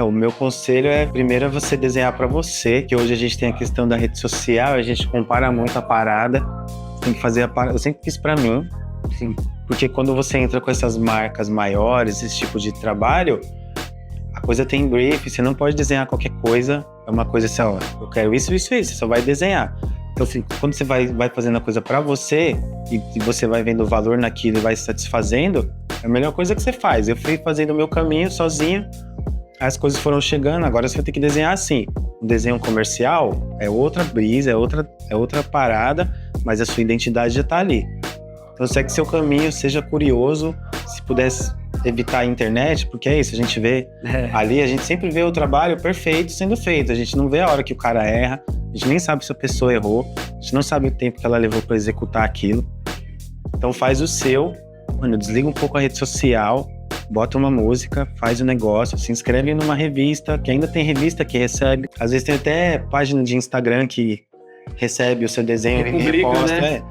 O meu conselho é, primeiro, você desenhar pra você, que hoje a gente tem a questão da rede social, a gente compara muito a parada, tem que fazer a parada, eu sempre fiz pra mim, Sim. porque quando você entra com essas marcas maiores, esse tipo de trabalho, a coisa tem brief, você não pode desenhar qualquer coisa, é uma coisa assim, ó, eu quero isso, você só vai desenhar. Então, assim, quando você vai fazendo a coisa pra você, e você vai vendo o valor naquilo e vai se satisfazendo, é a melhor coisa que você faz. Eu fui fazendo o meu caminho sozinho, as coisas foram chegando, agora você vai ter que desenhar assim. Um desenho comercial é outra brisa, é outra parada, mas a sua identidade já tá ali. Então segue seu caminho, seja curioso, se pudesse evitar a internet, porque é isso, a gente vê ali, a gente sempre vê o trabalho perfeito sendo feito, a gente não vê a hora que o cara erra, a gente nem sabe se a pessoa errou, a gente não sabe o tempo que ela levou para executar aquilo. Então faz o seu, mano, desliga um pouco a rede social, bota uma música, faz o negócio, se inscreve numa revista, que ainda tem revista que recebe. Às vezes tem até página de Instagram que recebe o seu desenho e reposta. Né?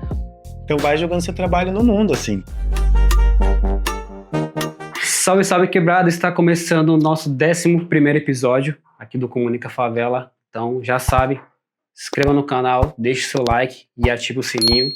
Então vai jogando seu trabalho no mundo, assim. Salve, salve, quebrada! Está começando o nosso 11º episódio aqui do Comunica Favela. Então já sabe, se inscreva no canal, deixe seu like e ative o sininho.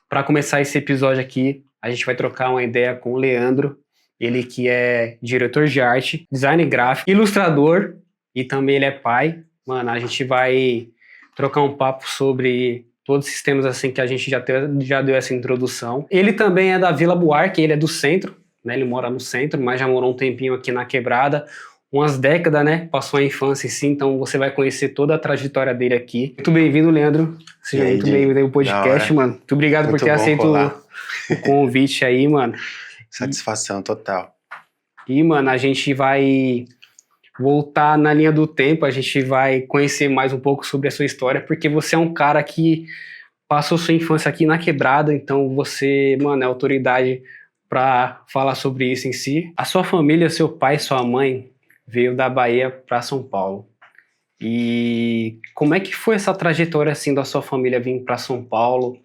Para começar esse episódio aqui, a gente vai trocar uma ideia com o Leandro. Ele que é diretor de arte, design gráfico, ilustrador e também ele é pai. Mano, a gente vai trocar um papo sobre todos esses temas assim que a gente já deu essa introdução. Ele também é da Vila Buarque, ele é do centro, né? Ele mora no centro, mas já morou um tempinho aqui na Quebrada. Umas décadas, né? Passou a infância em si, então você vai conhecer toda a trajetória dele aqui. Muito bem-vindo, Leandro. Seja muito bem-vindo ao podcast, mano. Muito obrigado por ter aceito o convite aí, mano. Satisfação total. E, mano, a gente vai voltar na linha do tempo, a gente vai conhecer mais um pouco sobre a sua história, porque você é um cara que passou sua infância aqui na Quebrada, então você, mano, é autoridade pra falar sobre isso em si. A sua família, seu pai, sua mãe, veio da Bahia pra São Paulo. E como é que foi essa trajetória, assim, da sua família vir pra São Paulo?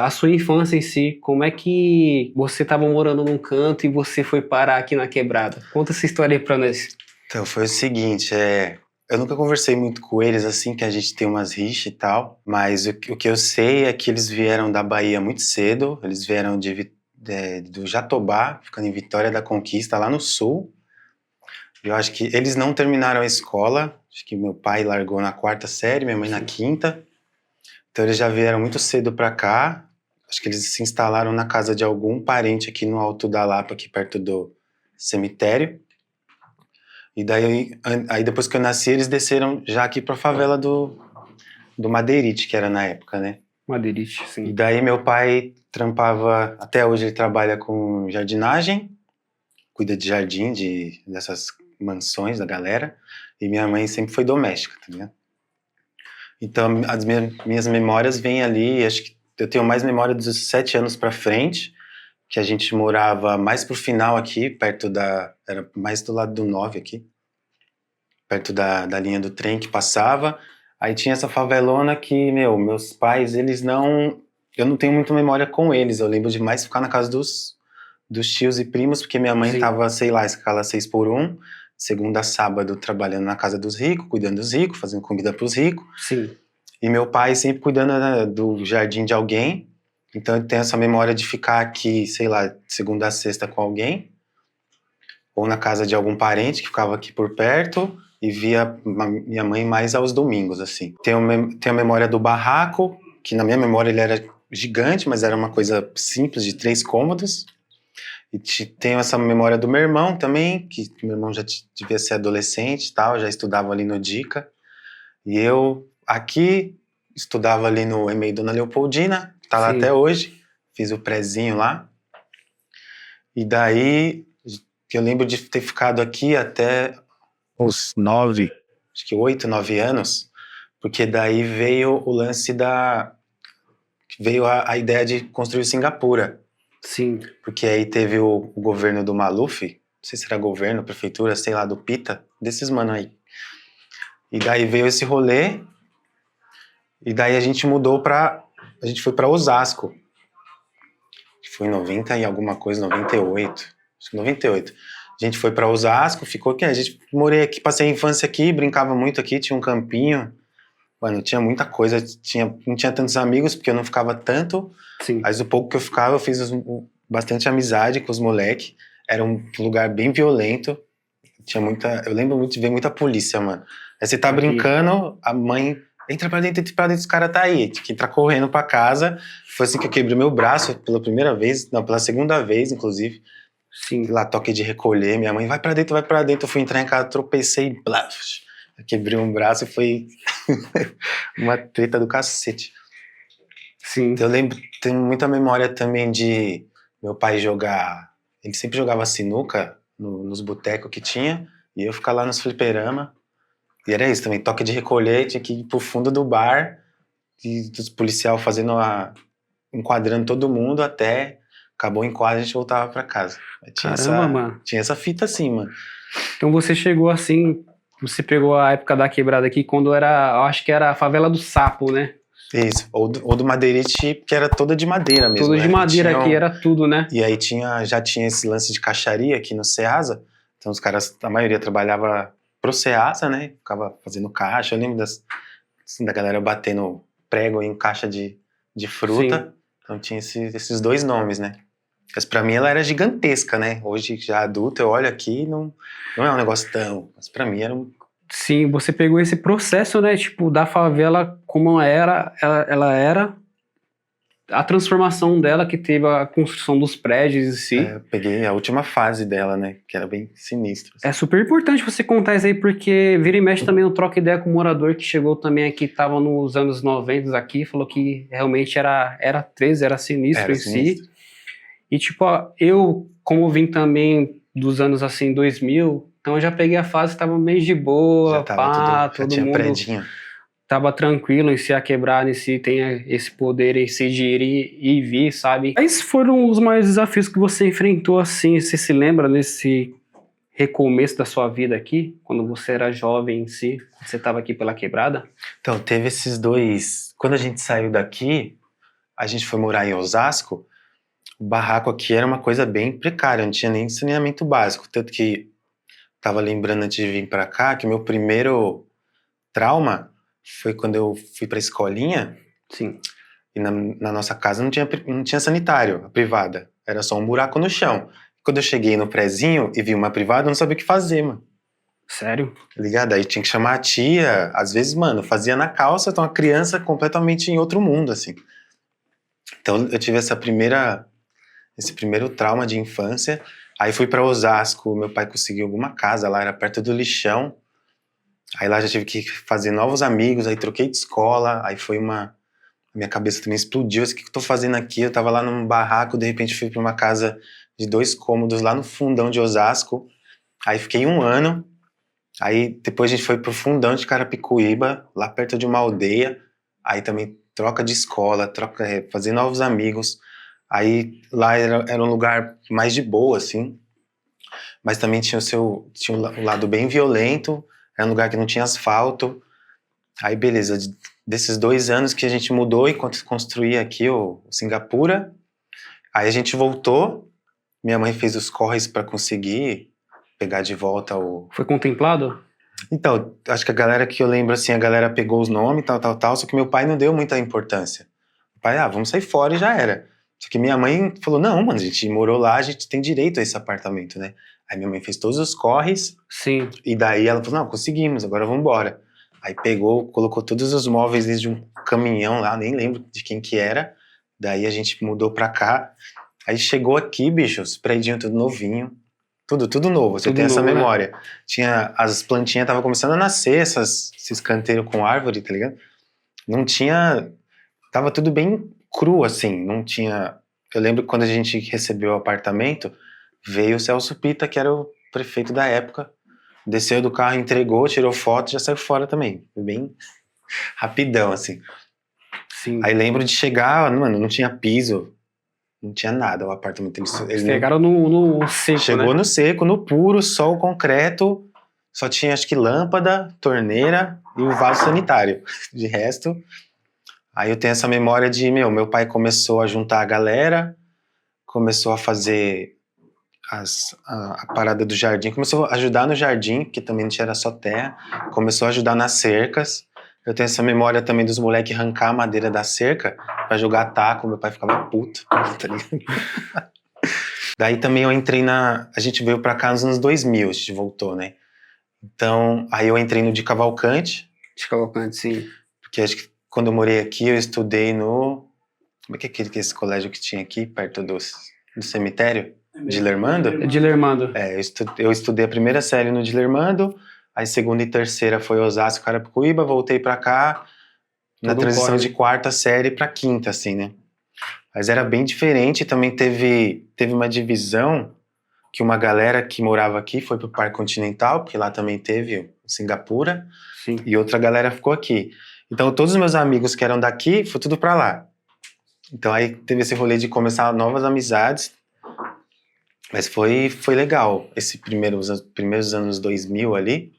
A sua infância em si, como é que você estava morando num canto e você foi parar aqui na Quebrada? Conta essa história aí pra nós. Então, foi o seguinte, eu nunca conversei muito com eles, assim, que a gente tem umas rixas e tal, mas o que eu sei é que eles vieram da Bahia muito cedo, eles vieram do Jatobá, ficando em Vitória da Conquista, lá no sul. Eu acho que eles não terminaram a escola, acho que meu pai largou na 4ª série, minha mãe na 5ª. Então eles já vieram muito cedo pra cá, acho que eles se instalaram na casa de algum parente aqui no Alto da Lapa, aqui perto do cemitério. E daí, aí depois que eu nasci, eles desceram já aqui pra favela do Madeirite, que era na época, né? Madeirite, sim. E daí meu pai trampava, até hoje ele trabalha com jardinagem, cuida de jardim, dessas mansões da galera, e minha mãe sempre foi doméstica, tá ligado? Então, as minhas memórias vêm ali, acho que eu tenho mais memória dos 7 anos pra frente, que a gente morava mais pro final aqui, era mais do lado do 9 aqui, perto da linha do trem que passava. Aí tinha essa favelona que, meus pais, eu não tenho muita memória com eles, eu lembro de mais ficar na casa dos tios e primos, porque minha mãe tava, sei lá, escala 6x1, segunda a sábado, trabalhando na casa dos ricos, cuidando dos ricos, fazendo comida pros ricos. Sim. E meu pai sempre cuidando, né, do jardim de alguém. Então eu tenho essa memória de ficar aqui, sei lá, segunda a sexta com alguém. Ou na casa de algum parente que ficava aqui por perto. E via minha mãe mais aos domingos, assim. Tenho a memória do barraco, que na minha memória ele era gigante, mas era uma coisa simples, de 3 cômodos. E tenho essa memória do meu irmão também, que meu irmão já devia ser adolescente e tal, já estudava ali no Dica. E eu aqui estudava ali no EMEI Dona Leopoldina, tá lá até hoje, fiz o prézinho lá. E daí, eu lembro de ter ficado aqui até os 9, acho que 8, 9 anos, porque daí veio o lance veio a ideia de construir Singapura. Sim. Porque aí teve o governo do Maluf, não sei se era governo, prefeitura, sei lá, do Pita, desses mano aí. E daí veio esse rolê, e daí a gente foi pra Osasco. Foi em 90 e alguma coisa, 98, acho que 98. A gente foi pra Osasco, ficou aqui. A gente morei aqui, passei a infância aqui, brincava muito aqui, tinha um campinho. Mano, tinha muita coisa, não tinha tantos amigos, porque eu não ficava tanto. Sim. Mas o pouco que eu ficava, eu fiz bastante amizade com os moleques. Era um lugar bem violento. Eu lembro muito de ver muita polícia, mano. Aí você tá brincando, a mãe entra pra dentro, os caras tá aí. Tem que entrar correndo pra casa. Foi assim que eu quebrei meu braço pela primeira vez, não, pela segunda vez, inclusive. Sim. Lá, toque de recolher. Minha mãe, vai pra dentro. Eu fui entrar em casa, tropecei, blá, quebrei um braço e foi uma treta do cacete. Sim. Eu lembro, tenho muita memória também de meu pai jogar. Ele sempre jogava sinuca nos botecos que tinha, e eu ficar lá nos fliperama. E era isso também, toque de recolher, tinha que ir pro fundo do bar, e os policiais enquadrando todo mundo até acabou o enquadro e a gente voltava pra casa. Mano. Tinha essa fita assim, mano. Então você chegou assim, você pegou a época da quebrada aqui, quando eu acho que era a favela do Sapo, né? Isso, ou do Madeirite, que era toda de madeira mesmo. Toda de madeira aqui, era tudo, né? E aí já tinha esse lance de caixaria aqui no Ceasa, então os caras, a maioria trabalhava pro Ceasa, né? Ficava fazendo caixa, eu lembro da galera batendo prego em caixa de fruta. Sim. Então tinha esses dois nomes, né? Mas pra mim ela era gigantesca, né? Hoje, já adulto, eu olho aqui, não é um negócio tão... Mas pra mim era um... Sim, você pegou esse processo, né? Tipo, da favela como ela era, a transformação dela, que teve a construção dos prédios em si. Eu peguei a última fase dela, né? Que era bem sinistro. Assim. É super importante você contar isso aí, porque vira e mexe também eu troco ideia com um morador que chegou também aqui, tava nos anos 90 aqui, falou que realmente era 13, era sinistro em si. E tipo, eu, como vim também dos anos assim, 2000, então eu já peguei a fase que tava meio de boa, todo mundo predinho. Tava tranquilo em si, a quebrada em si tem esse poder em si de ir e vir, sabe? Quais foram os maiores desafios que você enfrentou assim? Você se lembra desse recomeço da sua vida aqui, quando você era jovem em si, você tava aqui pela quebrada? Então, teve esses dois... Quando a gente saiu daqui, a gente foi morar em Osasco, o barraco aqui era uma coisa bem precária, não tinha nem saneamento básico, tanto que tava lembrando antes de vir pra cá que meu primeiro trauma foi quando eu fui pra escolinha. Sim. E na nossa casa não tinha sanitário, a privada, era só um buraco no chão. Quando eu cheguei no prézinho e vi uma privada, eu não sabia o que fazer, mano. Sério? Ligado? Aí tinha que chamar a tia, às vezes, mano, fazia na calça, então a criança completamente em outro mundo, assim. Então eu tive esse primeiro trauma de infância. Aí fui pra Osasco, meu pai conseguiu alguma casa lá, era perto do lixão. Aí lá já tive que fazer novos amigos, aí troquei de escola, aí foi minha cabeça também explodiu, o que eu tô fazendo aqui? Eu tava lá num barraco, de repente fui pra uma casa de 2 cômodos lá no fundão de Osasco, aí fiquei 1 ano, aí depois a gente foi pro fundão de Carapicuíba, lá perto de uma aldeia, aí também troca de escola, fazer novos amigos. Aí lá era um lugar mais de boa, assim, mas também tinha um lado bem violento, era um lugar que não tinha asfalto. Aí beleza, desses 2 anos que a gente mudou e construía aqui o Singapura, aí a gente voltou, minha mãe fez os corres para conseguir pegar de volta o... Foi contemplado? Então, acho que a galera que eu lembro, assim, a galera pegou os nomes, tal, só que meu pai não deu muita importância. O pai, vamos sair fora e já era. Só que minha mãe falou, não, mano, a gente morou lá, a gente tem direito a esse apartamento, né? Aí minha mãe fez todos os corres. Sim. E daí ela falou, não, conseguimos, agora vamos embora. Aí pegou, colocou todos os móveis dentro de um caminhão lá, nem lembro de quem que era. Daí a gente mudou pra cá. Aí chegou aqui, bicho, os prédios tudo novinho. Tudo novo, você tem essa memória. Né? Tinha, as plantinhas estavam começando a nascer, esses canteiros com árvore, tá ligado? Não tinha... Tava tudo bem cru, assim, não tinha... Eu lembro que quando a gente recebeu o apartamento, veio o Celso Pita, que era o prefeito da época, desceu do carro, entregou, tirou foto e já saiu fora também. Foi bem rapidão, assim. Sim. Aí lembro de chegar, mano, não tinha piso, não tinha nada o apartamento. Eles chegaram no seco, chegou, né? No seco, no puro, só o concreto, só tinha acho que lâmpada, torneira e o vaso sanitário. De resto... Aí eu tenho essa memória de, meu pai começou a juntar a galera, começou a fazer a parada do jardim. Começou a ajudar no jardim, porque também não tinha só terra. Começou a ajudar nas cercas. Eu tenho essa memória também dos moleques arrancar a madeira da cerca pra jogar taco. Meu pai ficava puto, tá ligado? Daí também eu entrei a gente veio pra cá nos anos 2000, a gente voltou, né? Então, aí eu entrei no de Cavalcante. De Cavalcante, sim. Porque acho que quando eu morei aqui, eu estudei no... Como é que é esse colégio que tinha aqui, perto do cemitério? Dilermando? Dilermando. Eu estudei a primeira série no Dilermando, aí segunda e terceira foi Osasco, Carapicuíba, voltei pra cá na transição de quarta série pra quinta, assim, né? Mas era bem diferente, também teve uma divisão que uma galera que morava aqui foi pro Parque Continental, porque lá também teve Singapura, sim. E outra galera ficou aqui. Então todos os meus amigos que eram daqui, foi tudo pra lá. Então aí teve esse rolê de começar novas amizades, mas foi legal, esses primeiros anos 2000 ali,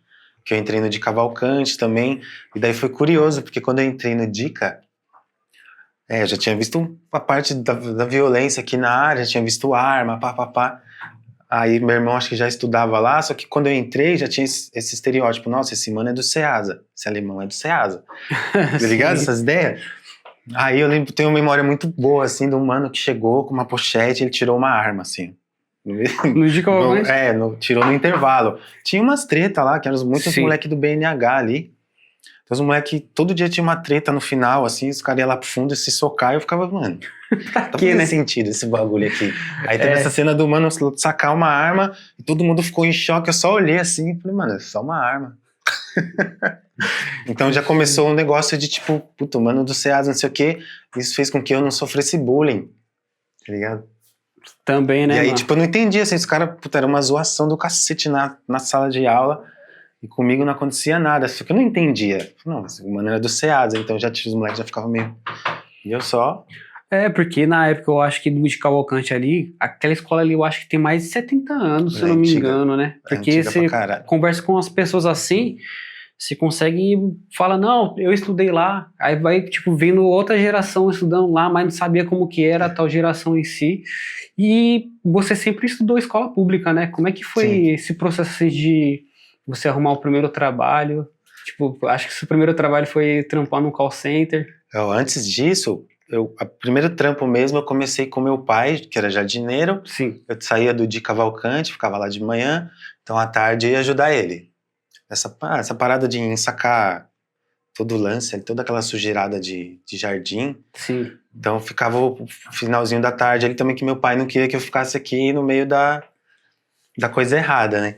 que eu entrei no de Cavalcante também, e daí foi curioso, porque quando eu entrei no Dica, eu já tinha visto a parte da violência aqui na área, já tinha visto arma, pá. Aí meu irmão acho que já estudava lá, só que quando eu entrei já tinha esse estereótipo, nossa, esse mano é do SEASA, esse alemão é do SEASA, tá ligado? Essas ideias? Aí eu lembro, tenho uma memória muito boa, assim, de um mano que chegou com uma pochete, ele tirou uma arma, assim. No dia que tirou no intervalo. Tinha umas treta lá, que eram muitos moleques do BNH ali. Então os moleques, todo dia tinha uma treta no final, assim, os caras iam lá pro fundo e se socar, e eu ficava, mano, tá fazendo sentido esse bagulho aqui. Aí teve essa cena do mano sacar uma arma, e todo mundo ficou em choque, eu só olhei assim, e falei, mano, é só uma arma. Então já começou um negócio de tipo, puto, mano do SEASA, não sei o quê, isso fez com que eu não sofresse bullying, tá ligado? Também, né, E aí, mano? tipo, eu não entendia, assim, os caras, puta, era uma zoação do cacete na sala de aula, e comigo não acontecia nada, só que eu não entendia. Não, mas o mano era do SEASA, então os moleques já ficavam meio... E eu só... Porque na época eu acho que do de Cavalcante ali, aquela escola ali eu acho que tem mais de 70 anos, se eu não me engano, né? Porque você conversa com as pessoas assim, você consegue falar, não, eu estudei lá, aí vai, tipo, vendo outra geração estudando lá, mas não sabia como que era a tal geração em si, e você sempre estudou escola pública, né? Como é que foi esse processo assim, de você arrumar o primeiro trabalho? Tipo, acho que seu primeiro trabalho foi trampar num call center. Antes disso... O primeiro trampo mesmo eu comecei com meu pai, que era jardineiro. Sim. Eu saía de Cavalcante, ficava lá de manhã, então à tarde eu ia ajudar ele. Essa parada de ensacar todo o lance, toda aquela sujeirada de jardim. Sim. Então ficava o finalzinho da tarde ali também, que meu pai não queria que eu ficasse aqui no meio da coisa errada, né?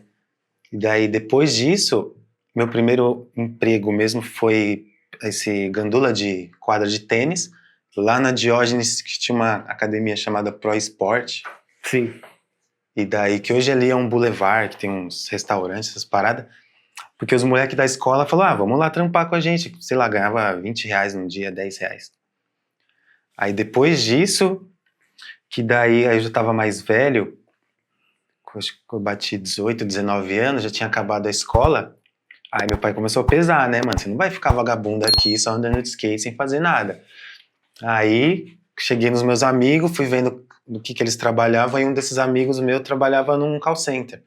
E daí depois disso, meu primeiro emprego mesmo foi esse gandula de quadra de tênis, lá na Diógenes, que tinha uma academia chamada Pro Sport. Sim. E daí, que hoje ali é um boulevard, que tem uns restaurantes, essas paradas. Porque os moleques da escola falaram, vamos lá trampar com a gente. Sei lá, ganhava R$20 no dia, R$10. Aí depois disso, que daí aí eu já tava mais velho, acho que eu bati 18, 19 anos, já tinha acabado a escola. Aí meu pai começou a pesar, né, mano? Você não vai ficar vagabundo aqui só andando de skate sem fazer nada. Aí, cheguei nos meus amigos, fui vendo do que eles trabalhavam, e um desses amigos meu trabalhava num call center,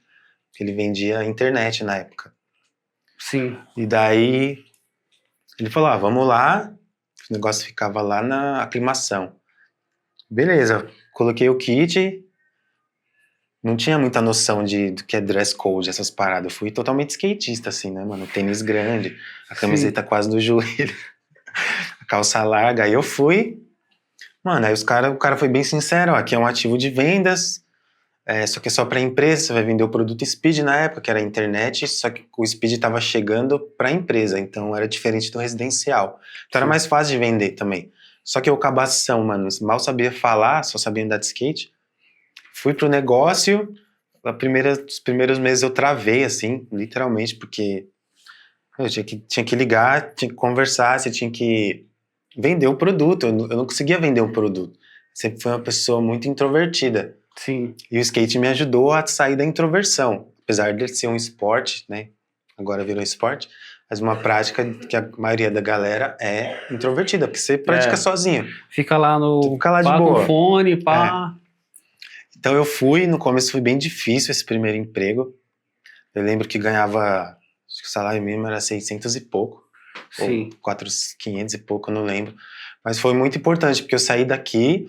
que ele vendia internet na época. Sim. E daí, ele falou, vamos lá, o negócio ficava lá na aclimação. Beleza, coloquei o kit, não tinha muita noção do que é dress code, essas paradas, eu fui totalmente skatista, assim, né, mano, tênis grande, a camiseta quase do joelho. Calça larga, aí eu fui, mano, aí o cara foi bem sincero, ó, aqui é um ativo de vendas, só que é só pra empresa, você vai vender o produto Speed na época, que era a internet, só que o Speed tava chegando pra empresa, então era diferente do residencial, então era mais fácil de vender também, só que eu cabação, mano, mal sabia falar, só sabia andar de skate, fui pro negócio, os primeiros meses eu travei, assim, literalmente, porque eu tinha que ligar, tinha que conversar, você tinha que vender o produto, eu não conseguia vender um produto. Sempre fui uma pessoa muito introvertida. Sim. E o skate me ajudou a sair da introversão. Apesar de ser um esporte, né? Agora virou esporte, mas uma prática que a maioria da galera é introvertida, porque você pratica sozinho. Fica lá Fica lá de boa. Com fone, pá. Então eu fui, no começo foi bem difícil esse primeiro emprego. Eu lembro que ganhava, acho que o salário mínimo era 600 e pouco, Sim. ou 500 e pouco, eu não lembro. Mas foi muito importante, porque eu saí daqui,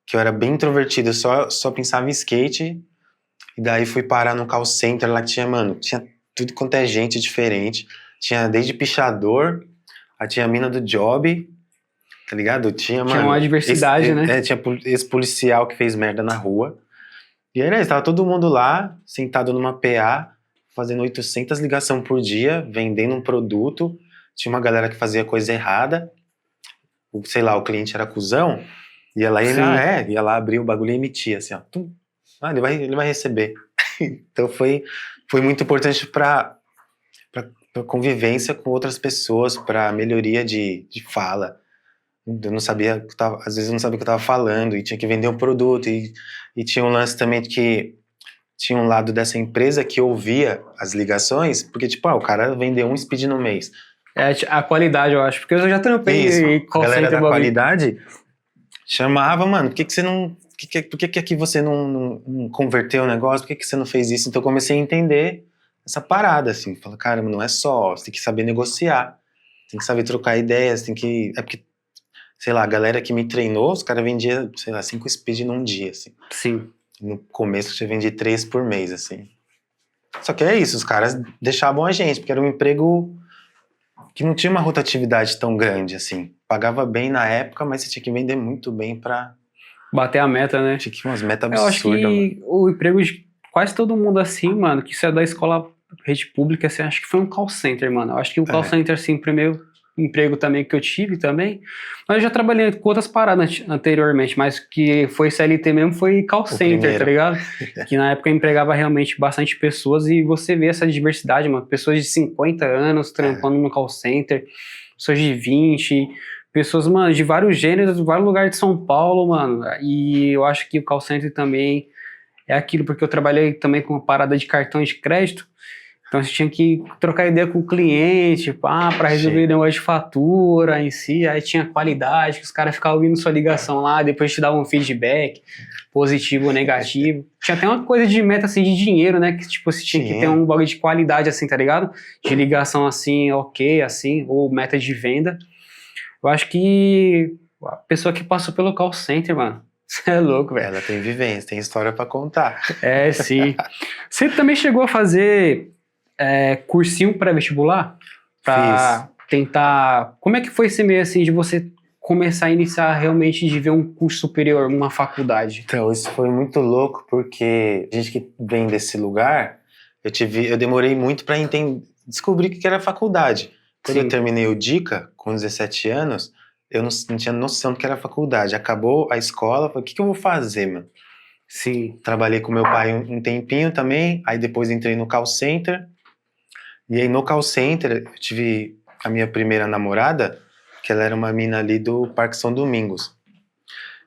que eu era bem introvertido, eu só pensava em skate, e daí fui parar no call center lá que tinha, mano, tinha tudo quanto é gente diferente. Tinha desde pichador, aí tinha a mina do job, tá ligado? Tinha, Tinha mano, uma diversidade, né? tinha esse policial que fez merda na rua. E aí, né, tava todo mundo lá, sentado numa PA, fazendo 800 ligações por dia, vendendo um produto. Tinha uma galera que fazia coisa errada. Sei lá, o cliente era cuzão. Ia lá e Sim. ia lá abrir o bagulho e emitia, assim, ó. Tum. Ah, ele vai receber. Então foi muito importante para convivência com outras pessoas, para melhoria de fala. Eu não sabia, às vezes eu não sabia o que eu estava falando e tinha que vender um produto e tinha um lance também de que tinha um lado dessa empresa que ouvia as ligações, porque tipo, o cara vendeu um speed no mês. É a qualidade, eu acho, porque eu já trampei Isso, em a call galera center, da bagulho. qualidade chamava, mano, por que você não... Por que aqui você não converteu o negócio? Por que você não fez isso? Então eu comecei a entender essa parada, assim. Falei, caramba, não é só... Você tem que saber negociar. Tem que saber trocar ideias, tem que... É porque, sei lá, a galera que me treinou, os caras vendiam, sei lá, 5 speed num dia, assim. Sim. No começo eu vendi 3 por mês, assim. Só que é isso, os caras deixavam a gente, porque era um emprego que não tinha uma rotatividade tão grande, assim. Pagava bem na época, mas você tinha que vender muito bem pra... Bater a meta, né? Tinha que umas metas Eu acho absurdas, mano. que o emprego de quase todo mundo assim, mano, que isso é da escola rede pública, assim, acho que foi um call center, mano. Eu acho que o call center, assim, o primeiro emprego também que eu tive também. Mas eu já trabalhei com outras paradas anteriormente, mas que foi CLT mesmo, foi call center, tá ligado? Que na época empregava realmente bastante pessoas e você vê essa diversidade, mano. Pessoas de 50 anos trampando no call center, pessoas de 20, pessoas, mano, de vários gêneros, de vários lugares de São Paulo, mano. E eu acho que o call center também é aquilo, porque eu trabalhei também com uma parada de cartão de crédito. Então você tinha que trocar ideia com o cliente, para resolver o negócio de fatura em si. Aí tinha qualidade, que os caras ficavam ouvindo sua ligação lá, depois te davam um feedback, positivo ou negativo. Tinha até uma coisa de meta assim de dinheiro, né? Que tipo, você tinha que ter um bagulho de qualidade, assim, tá ligado? De ligação assim, ok, assim, ou meta de venda. Eu acho que a pessoa que passou pelo call center, mano, você é louco, velho. Ela tem vivência, tem história pra contar. É, sim. Você também chegou a fazer cursinho pré-vestibular? Pra tentar... Como é que foi esse meio, assim, de você começar a iniciar realmente de ver um curso superior, uma faculdade? Então, isso foi muito louco, porque a gente que vem desse lugar, eu demorei muito pra descobrir o que era faculdade. Quando eu terminei o DICA, com 17 anos, eu não tinha noção do que era faculdade. Acabou a escola, eu falei, o que eu vou fazer, mano? Sim. Trabalhei com meu pai um tempinho também, aí depois entrei no call center. E aí no call center eu tive a minha primeira namorada, que ela era uma mina ali do Parque São Domingos.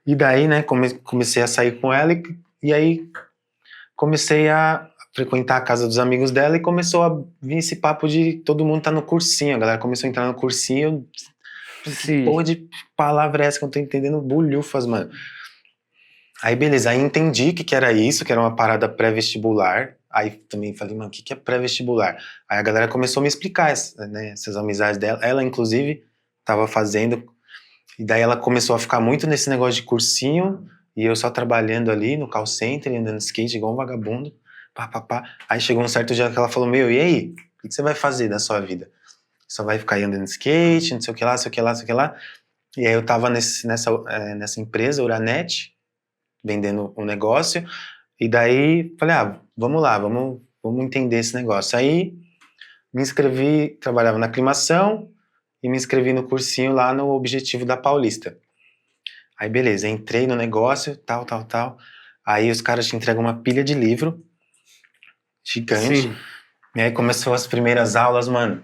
E daí, né, comecei a sair com ela e aí comecei a frequentar a casa dos amigos dela e começou a vir esse papo de todo mundo tá no cursinho. A galera começou a entrar no cursinho. Que porra de palavra é essa que eu não tô entendendo? Bulhufas, mano. Aí beleza, aí entendi o que era isso, que era uma parada pré-vestibular. Aí também falei, mano, o que é pré-vestibular? Aí a galera começou a me explicar essas amizades dela. Ela, inclusive, tava fazendo. E daí ela começou a ficar muito nesse negócio de cursinho. E eu só trabalhando ali no call center, andando de skate igual um vagabundo. Aí chegou um certo dia que ela falou, meu, e aí? O que você vai fazer da sua vida? Só vai ficar aí andando de skate, não sei o que lá, sei o que lá, sei o que lá. E aí eu tava nessa empresa, Uranet, vendendo um negócio. E daí falei, vamos lá, vamos entender esse negócio. Aí me inscrevi, trabalhava na aclimação e me inscrevi no cursinho lá no Objetivo da Paulista. Aí beleza, entrei no negócio, tal. Aí os caras te entregam uma pilha de livro gigante. Sim. E aí começou as primeiras aulas, mano.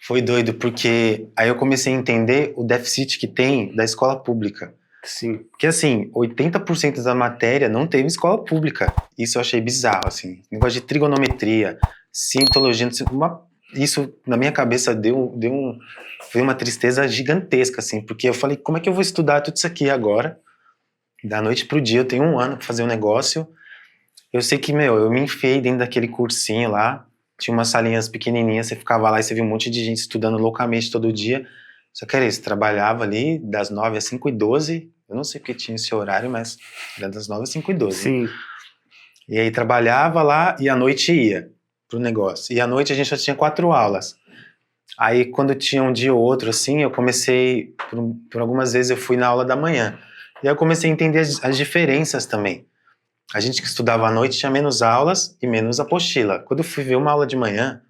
Foi doido, porque aí eu comecei a entender o déficit que tem da escola pública. Sim. Porque assim, 80% da matéria não teve escola pública. Isso eu achei bizarro, assim. Negócio de trigonometria, cientologia, isso na minha cabeça foi uma tristeza gigantesca, assim. Porque eu falei, como é que eu vou estudar tudo isso aqui agora? Da noite pro dia, eu tenho 1 ano pra fazer um negócio. Eu sei que, eu me enfiei dentro daquele cursinho lá. Tinha umas salinhas pequenininhas, você ficava lá e você via um monte de gente estudando loucamente todo dia. Só que era isso, trabalhava ali das 9 às 5h12. Eu não sei porque tinha esse horário, mas era das 9 às 5h12. Sim. E aí trabalhava lá e à noite ia pro negócio. E à noite a gente já tinha 4 aulas. Aí quando tinha um dia ou outro assim, eu comecei, por algumas vezes eu fui na aula da manhã. E aí eu comecei a entender as diferenças também. A gente que estudava à noite tinha menos aulas e menos apostila. Quando eu fui ver uma aula de manhã,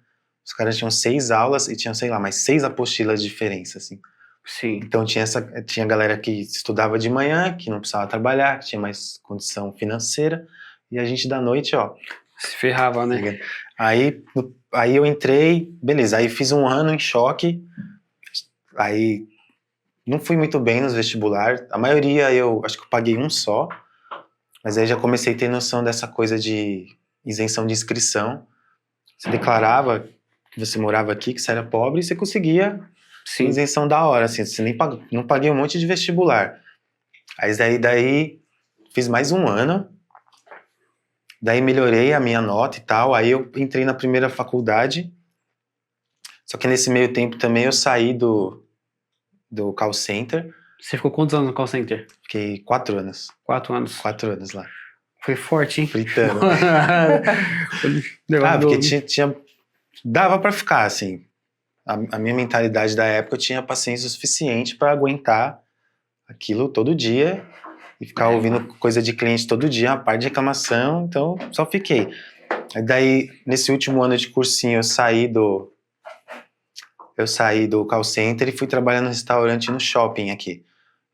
os caras tinham 6 aulas e tinham, sei lá, mais 6 apostilas de diferença, assim. Sim. Então tinha galera que estudava de manhã, que não precisava trabalhar, que tinha mais condição financeira, e a gente da noite, ó. Se ferrava, né? Aí eu entrei, beleza, aí fiz 1 ano em choque, aí não fui muito bem nos vestibulares, a maioria eu acho que eu paguei um só, mas aí já comecei a ter noção dessa coisa de isenção de inscrição. Você declarava que você morava aqui, que você era pobre, e você conseguia Sim. isenção da hora, assim, você nem não paguei um monte de vestibular. Aí daí fiz mais 1 ano, daí melhorei a minha nota e tal, aí eu entrei na primeira faculdade, só que nesse meio tempo também eu saí do call center. Você ficou quantos anos no call center? Fiquei 4 anos. 4 anos. 4 anos lá. Foi forte, hein? Fritando. Ah, porque dava pra ficar, assim. A minha mentalidade da época, eu tinha paciência suficiente pra aguentar aquilo todo dia e ficar ouvindo coisa de cliente todo dia, a parte de reclamação, então só fiquei. Daí, nesse último ano de cursinho, eu saí do call center e fui trabalhar no restaurante no shopping aqui.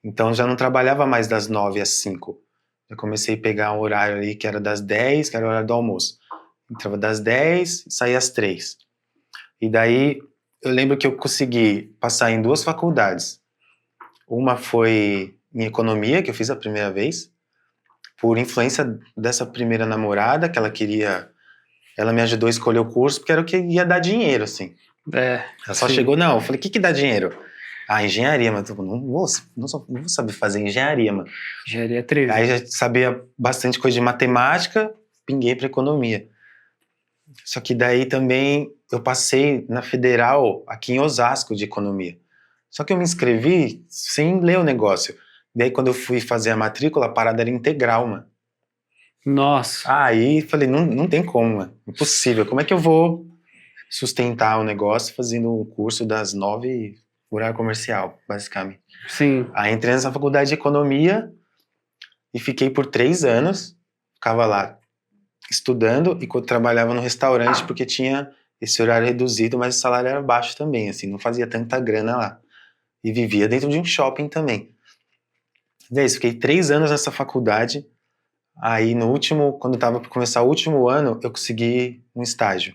Então já não trabalhava mais das 9 às 5. Eu comecei a pegar um horário ali que era das 10, que era o horário do almoço. Entrava das 10 e saía às 3. E daí eu lembro que eu consegui passar em 2 faculdades. Uma foi em economia, que eu fiz a primeira vez, por influência dessa primeira namorada, que ela me ajudou a escolher o curso, porque era o que ia dar dinheiro, assim. Ela só chegou, não, eu falei, o que dá dinheiro? Ah, engenharia, mas eu não vou saber fazer engenharia, mano. Engenharia 13. Aí já sabia bastante coisa de matemática, pinguei para economia. Só que daí também eu passei na federal aqui em Osasco de economia. Só que eu me inscrevi sem ler o negócio. Daí quando eu fui fazer a matrícula, a parada era integral, mano. Nossa. Aí falei, não tem como, mano. Impossível. Como é que eu vou sustentar o negócio fazendo um curso das 9 horário comercial, basicamente? Sim. Aí entrei nessa faculdade de economia e fiquei por 3 anos. Ficava lá estudando e quando trabalhava no restaurante porque tinha esse horário reduzido, mas o salário era baixo também, assim, não fazia tanta grana lá. E vivia dentro de um shopping também. E é isso, fiquei 3 anos nessa faculdade. Aí no último, quando estava para começar o último ano, eu consegui um estágio.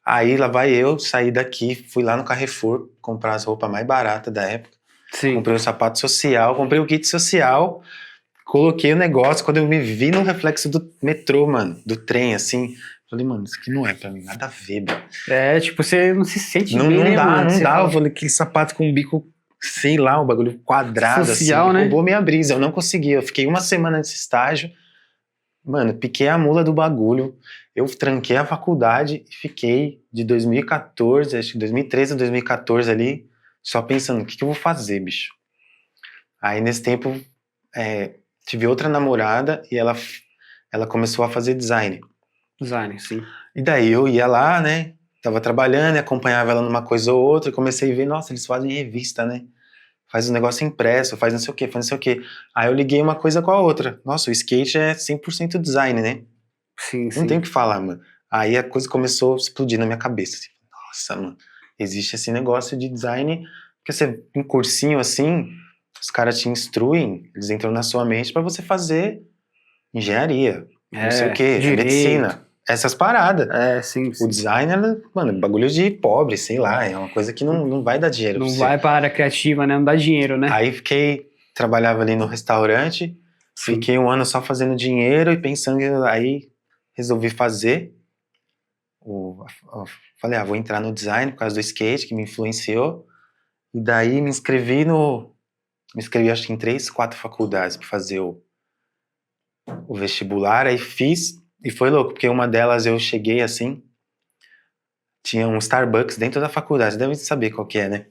Aí lá vai eu, saí daqui, fui lá no Carrefour comprar as roupas mais baratas da época. Sim. Comprei o sapato social, comprei o kit social, coloquei o negócio. Quando eu me vi no reflexo do metrô, mano, do trem, assim, falei, mano, isso aqui não é pra mim, nada a ver, velho. Tipo, você não se sente Não, bem, não né, dá, mano? não Você dá. fala, Eu falei, aquele sapato com bico, sei lá, um bagulho quadrado, social, assim. né? Roubou minha brisa, eu não consegui. Eu fiquei 1 semana nesse estágio, mano, piquei a mula do bagulho. Eu tranquei a faculdade e fiquei de 2014, acho que 2013 a 2014 ali, só pensando, o que eu vou fazer, bicho? Aí nesse tempo, tive outra namorada e ela começou a fazer design. Design, sim. E daí eu ia lá, né? Tava trabalhando e acompanhava ela numa coisa ou outra e comecei a ver, nossa, eles fazem revista, né? Faz um negócio impresso, faz não sei o quê, faz não sei o quê. Aí eu liguei uma coisa com a outra. Nossa, o skate é 100% design, né? Sim, sim. Não tem o que falar, mano. Aí a coisa começou a explodir na minha cabeça. Assim, nossa, mano, existe esse negócio de design, porque você, um cursinho assim, os caras te instruem, eles entram na sua mente pra você fazer engenharia, não sei o quê, direito. medicina, essas paradas. Sim, O sim. design, mano, bagulho de pobre, sei lá, é uma coisa que não vai dar dinheiro Não pra você. vai pra área criativa, né? Não dá dinheiro, né? Aí trabalhava ali no restaurante, Sim. fiquei 1 ano só fazendo dinheiro e pensando, aí resolvi fazer. Falei, vou entrar no design por causa do skate, que me influenciou. E daí me inscrevi no Me inscrevi acho que em 3, 4 faculdades pra fazer o vestibular, aí fiz, e foi louco, porque uma delas eu cheguei assim, tinha um Starbucks dentro da faculdade, deve saber qual que é, né?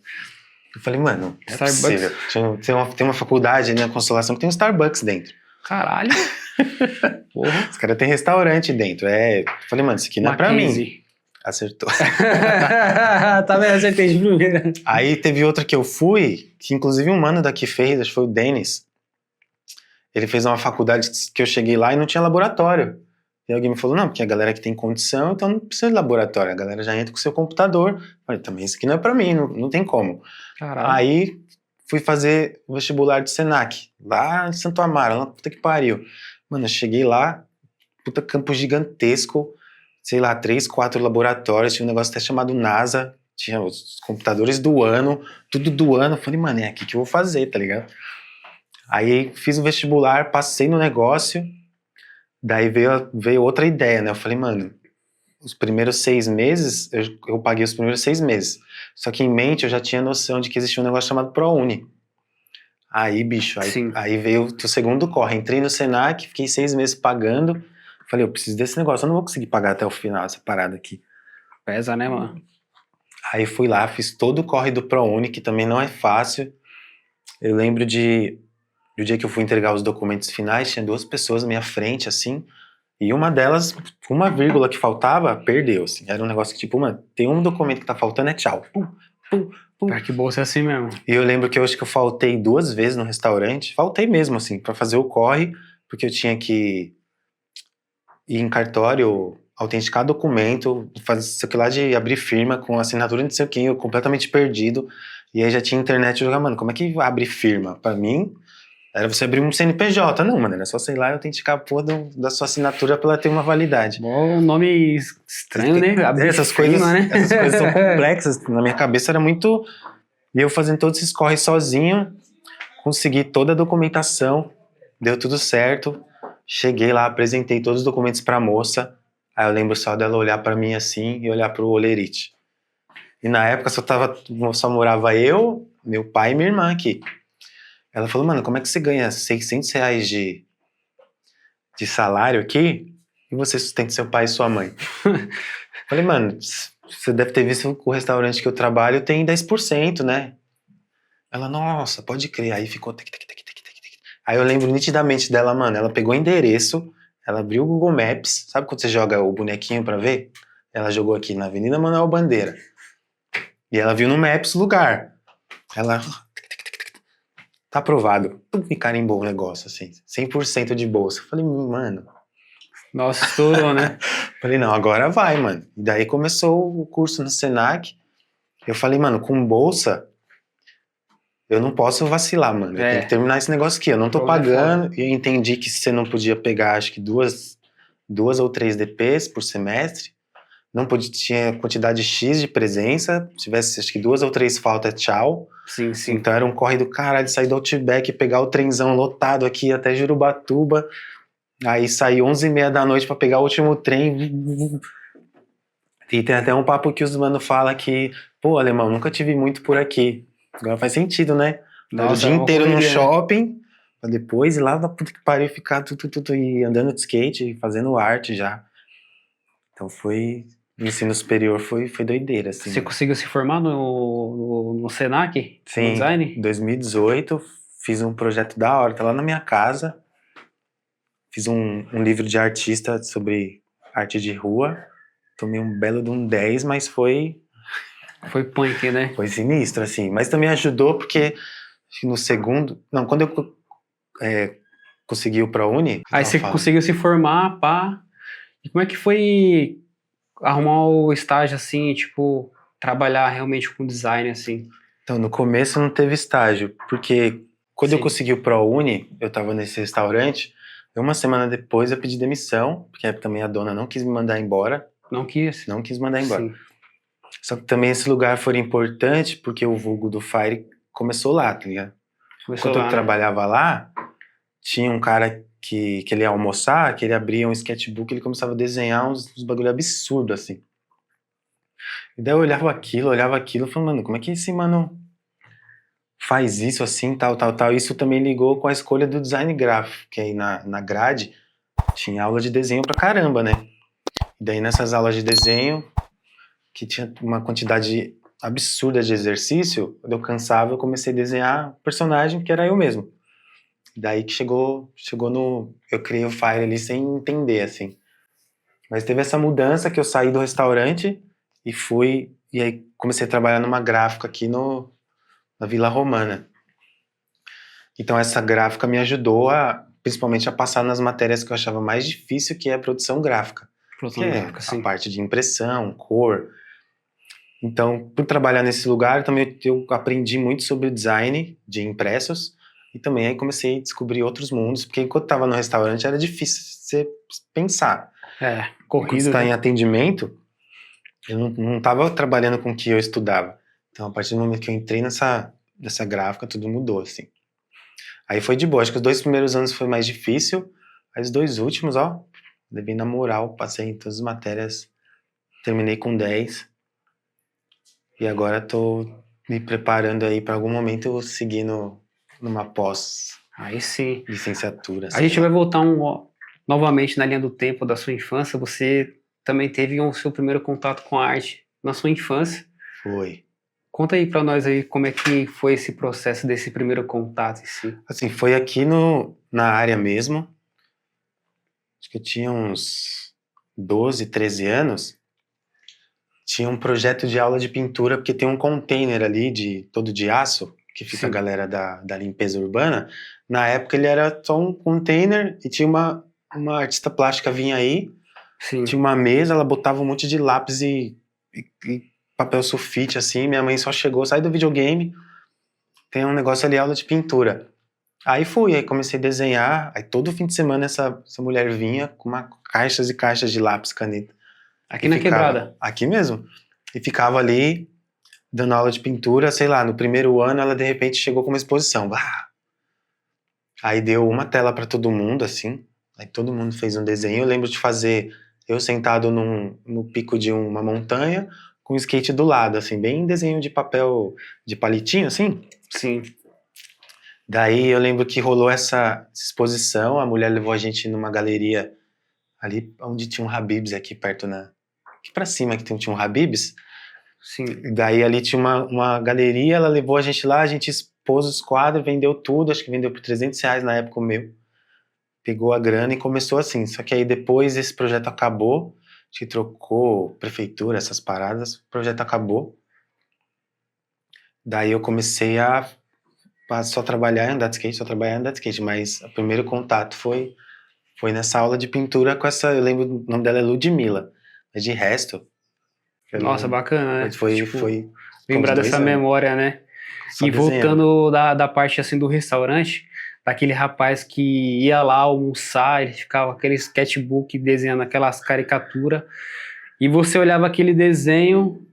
Eu falei, mano, não é Starbucks? possível. Tem uma faculdade ali na Consolação que tem um Starbucks dentro. Caralho. Porra. Os caras têm restaurante dentro. Eu falei, mano, isso aqui não é pra mim. Mackenzie. Acertou. Tá vendo? Acertei de primeira. Aí teve outra que eu fui, que inclusive um mano daqui fez, acho que foi o Denis. Ele fez uma faculdade que eu cheguei lá e não tinha laboratório. E alguém me falou, não, porque a galera que tem condição, então não precisa de laboratório. A galera já entra com o seu computador. Eu falei, também isso aqui não é pra mim, não tem como. Caralho. Aí fui fazer o vestibular do Senac, lá em Santo Amaro, lá puta que pariu. Mano, eu cheguei lá, puta campo gigantesco, sei lá, 3, 4 laboratórios, tinha um negócio até chamado NASA, tinha os computadores do ano, tudo do ano. Eu falei, mano, é aqui que eu vou fazer, tá ligado? Aí fiz o vestibular, passei no negócio, daí veio outra ideia, né? Eu falei, mano, os primeiros 6 meses, eu paguei os primeiros 6 meses. Só que em mente eu já tinha noção de que existia um negócio chamado ProUni. Aí, bicho, aí veio o segundo corre. Entrei no Senac, fiquei 6 meses pagando. Falei, eu preciso desse negócio, eu não vou conseguir pagar até o final essa parada aqui. Pesa, né, mano? Aí fui lá, fiz todo o corre do ProUni, que também não é fácil. Eu lembro do dia que eu fui entregar os documentos finais, tinha 2 pessoas na minha frente, assim, e uma delas, uma vírgula que faltava, perdeu, assim. Era um negócio que, tipo, mano, tem um documento que tá faltando, é tchau. Pum, pum, pum. Pior que bolsa é assim mesmo. E eu lembro que eu acho que eu faltei 2 vezes no restaurante, faltei mesmo, assim, pra fazer o corre, porque eu tinha que ir em cartório, autenticar documento, fazer isso aqui lá de abrir firma com assinatura de não sei o quê, eu completamente perdido. E aí já tinha internet, eu jogava, mano, como é que abre firma? Pra mim, era você abrir um CNPJ. Não, mano, era só, sei lá, autenticar a porra da sua assinatura pra ela ter uma validade. Bom, nome estranho, né? Essas coisas são complexas. Na minha cabeça era muito... E eu fazendo todos esses corres sozinho, consegui toda a documentação, deu tudo certo. Cheguei lá, apresentei todos os documentos pra moça. Aí eu lembro só dela olhar pra mim assim e olhar pro Olerite. E na época só morava eu, meu pai e minha irmã aqui. Ela falou, mano, como é que você ganha R$600 de salário aqui e você sustenta seu pai e sua mãe? Falei, mano, você deve ter visto que o restaurante que eu trabalho tem 10%, né? Ela, nossa, pode crer. Aí ficou... Aí eu lembro nitidamente dela, mano, ela pegou o endereço, ela abriu o Google Maps, sabe quando você joga o bonequinho pra ver? Ela jogou aqui na Avenida Manuel Bandeira. E ela viu no Maps o lugar. Ela... Tá aprovado. Me carimbou o negócio, assim. 100% de bolsa. Falei, mano... Nossa, estourou, né? Falei, não, agora vai, mano. E daí começou o curso no Senac. Eu falei, mano, com bolsa, eu não posso vacilar, mano. Eu tenho que terminar esse negócio aqui. Eu não tô pagando. E eu entendi que você não podia pegar, acho que 2 ou 3 DPs por semestre. Não podia, tinha quantidade X de presença. Se tivesse, acho que 2 ou 3 faltas, tchau. Sim. Então era um corre do caralho, sair do Outback, pegar o trenzão lotado aqui até Jurubatuba. Aí saí 11h30 da noite pra pegar o último trem. E tem até um papo que os mano fala que, pô, alemão, nunca tive muito por aqui. Agora faz sentido, né? Nossa, o dia inteiro no shopping, pra depois ir lá pra puta que pariu, ficar tudo e andando de skate, fazendo arte já. Então foi... No ensino superior foi doideira, assim. Você conseguiu se formar no Senac? Sim, no design? Em 2018 fiz um projeto da hora, tá lá na minha casa. Fiz um livro de artista sobre arte de rua. Tomei um belo de um 10, mas foi... Foi punk, né? Foi sinistro, assim. Mas também ajudou porque acho que no segundo... Não, quando eu consegui o ProUni... Aí você conseguiu se formar, pá. E como é que foi arrumar o estágio, assim, tipo, trabalhar realmente com design, assim? Então, no começo não teve estágio, porque quando eu consegui o ProUni, eu tava nesse restaurante, e uma semana depois eu pedi demissão, porque também a dona não quis me mandar embora. Não quis? Não quis mandar embora. Sim. Só que também esse lugar foi importante, porque o vulgo do Fire começou lá, tá ligado? Quando eu trabalhava lá, tinha um cara que ele ia almoçar, que ele abria um sketchbook, ele começava a desenhar uns bagulho absurdo, assim. E daí eu olhava aquilo, e falava, mano, como é que esse mano faz isso assim, tal, tal, tal. Isso também ligou com a escolha do design gráfico, que aí na grade tinha aula de desenho pra caramba, né? E daí nessas aulas de desenho, que tinha uma quantidade absurda de exercício, quando eu cansava, eu comecei a desenhar o personagem que era eu mesmo. Daí que chegou no... Eu criei o Fire ali sem entender, assim. Mas teve essa mudança que eu saí do restaurante e fui... E aí comecei a trabalhar numa gráfica aqui na Vila Romana. Então essa gráfica me ajudou principalmente a passar nas matérias que eu achava mais difícil, que é a produção gráfica. Que Produção é gráfica, a sim. parte de impressão, cor. Então, por trabalhar nesse lugar, também eu aprendi muito sobre design de impressos e também aí comecei a descobrir outros mundos, porque enquanto estava no restaurante era difícil você pensar. Enquanto Corrido, está né? em atendimento, eu não estava trabalhando com o que eu estudava. Então, a partir do momento que eu entrei nessa gráfica, tudo mudou, assim. Aí foi de boa. Acho que os 2 primeiros anos foi mais difícil, aí os 2 últimos, ó, levei na moral, passei em todas as matérias, terminei com 10. E agora tô me preparando aí para algum momento eu seguir numa Aí sim. pós-licenciatura, A sei gente vai lá. voltar novamente na linha do tempo da sua infância. Você também teve o seu primeiro contato com a arte na sua infância. Foi. Conta aí pra nós aí como é que foi esse processo desse primeiro contato em si. Assim, foi aqui na área mesmo. Acho que eu tinha uns 12, 13 anos. Tinha um projeto de aula de pintura, porque tem um container ali todo de aço, que fica a Sim, galera da limpeza urbana. Na época ele era só um container e tinha uma artista plástica vinha aí, sim. tinha uma mesa, ela botava um monte de lápis e papel sulfite, assim. Minha mãe só chegou, sai do videogame, tem um negócio ali, aula de pintura. Aí fui, aí comecei a desenhar, aí todo fim de semana essa mulher vinha com caixas e caixas de lápis, caneta. Aqui E na ficava quebrada. aqui mesmo. E ficava ali dando aula de pintura, sei lá, no primeiro ano ela de repente chegou com uma exposição. Bah! Aí deu uma tela para todo mundo, assim. Aí todo mundo fez um desenho. Eu lembro de fazer eu sentado no pico de uma montanha com o skate do lado, assim, bem desenho de papel de palitinho, assim. Sim. Daí eu lembro que rolou essa exposição, a mulher levou a gente numa galeria ali onde tinha um Habib's aqui perto aqui pra cima que tinha um Habib's. Sim. Daí ali tinha uma galeria, ela levou a gente lá, a gente expôs os quadros, vendeu tudo, acho que vendeu por R$ 300 na época o meu. Pegou a grana e começou assim. Só que aí depois esse projeto acabou, acho que trocou prefeitura, essas paradas, o projeto acabou. Daí eu comecei a só trabalhar em andar de skate, mas o primeiro contato foi nessa aula de pintura com essa, eu lembro, o nome dela é Ludmilla, mas de resto, eu Nossa, não, bacana, né? foi Tipo, uns lembrar 2 dessa anos, memória, né? só E desenhando. voltando da parte assim do restaurante, daquele rapaz que ia lá almoçar, ele ficava com aquele sketchbook desenhando aquelas caricaturas, e você olhava aquele desenho,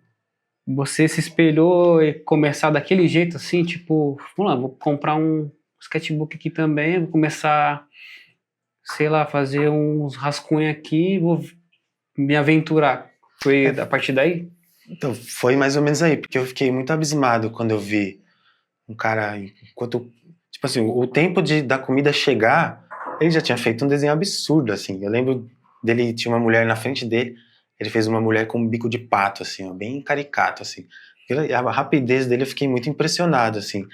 você se espelhou e começar daquele jeito assim, tipo, vamos lá, vou comprar um sketchbook aqui também, vou começar, sei lá, fazer uns rascunhos aqui, vou me aventurar. Foi É, a partir daí? então, foi mais ou menos aí, porque eu fiquei muito abismado quando eu vi um cara, tipo assim, o tempo da comida chegar, ele já tinha feito um desenho absurdo, assim. Eu lembro dele, tinha uma mulher na frente dele, ele fez uma mulher com um bico de pato, assim, ó, bem caricato, assim. A rapidez dele eu fiquei muito impressionado, assim.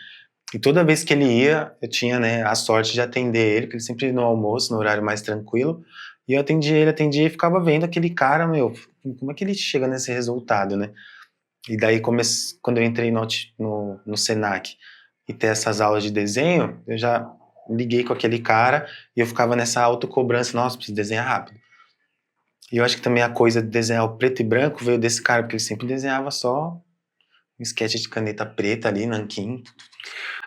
E toda vez que ele ia, eu tinha, né, a sorte de atender ele, porque ele sempre ia no almoço, no horário mais tranquilo, e eu atendia e ficava vendo aquele cara, meu, como é que ele chega nesse resultado, né? E daí, quando eu entrei no Senac e ter essas aulas de desenho, eu já liguei com aquele cara e eu ficava nessa autocobrança, nossa, preciso desenhar rápido. E eu acho que também a coisa de desenhar o preto e branco veio desse cara, porque ele sempre desenhava só um sketch de caneta preta ali, nanquim,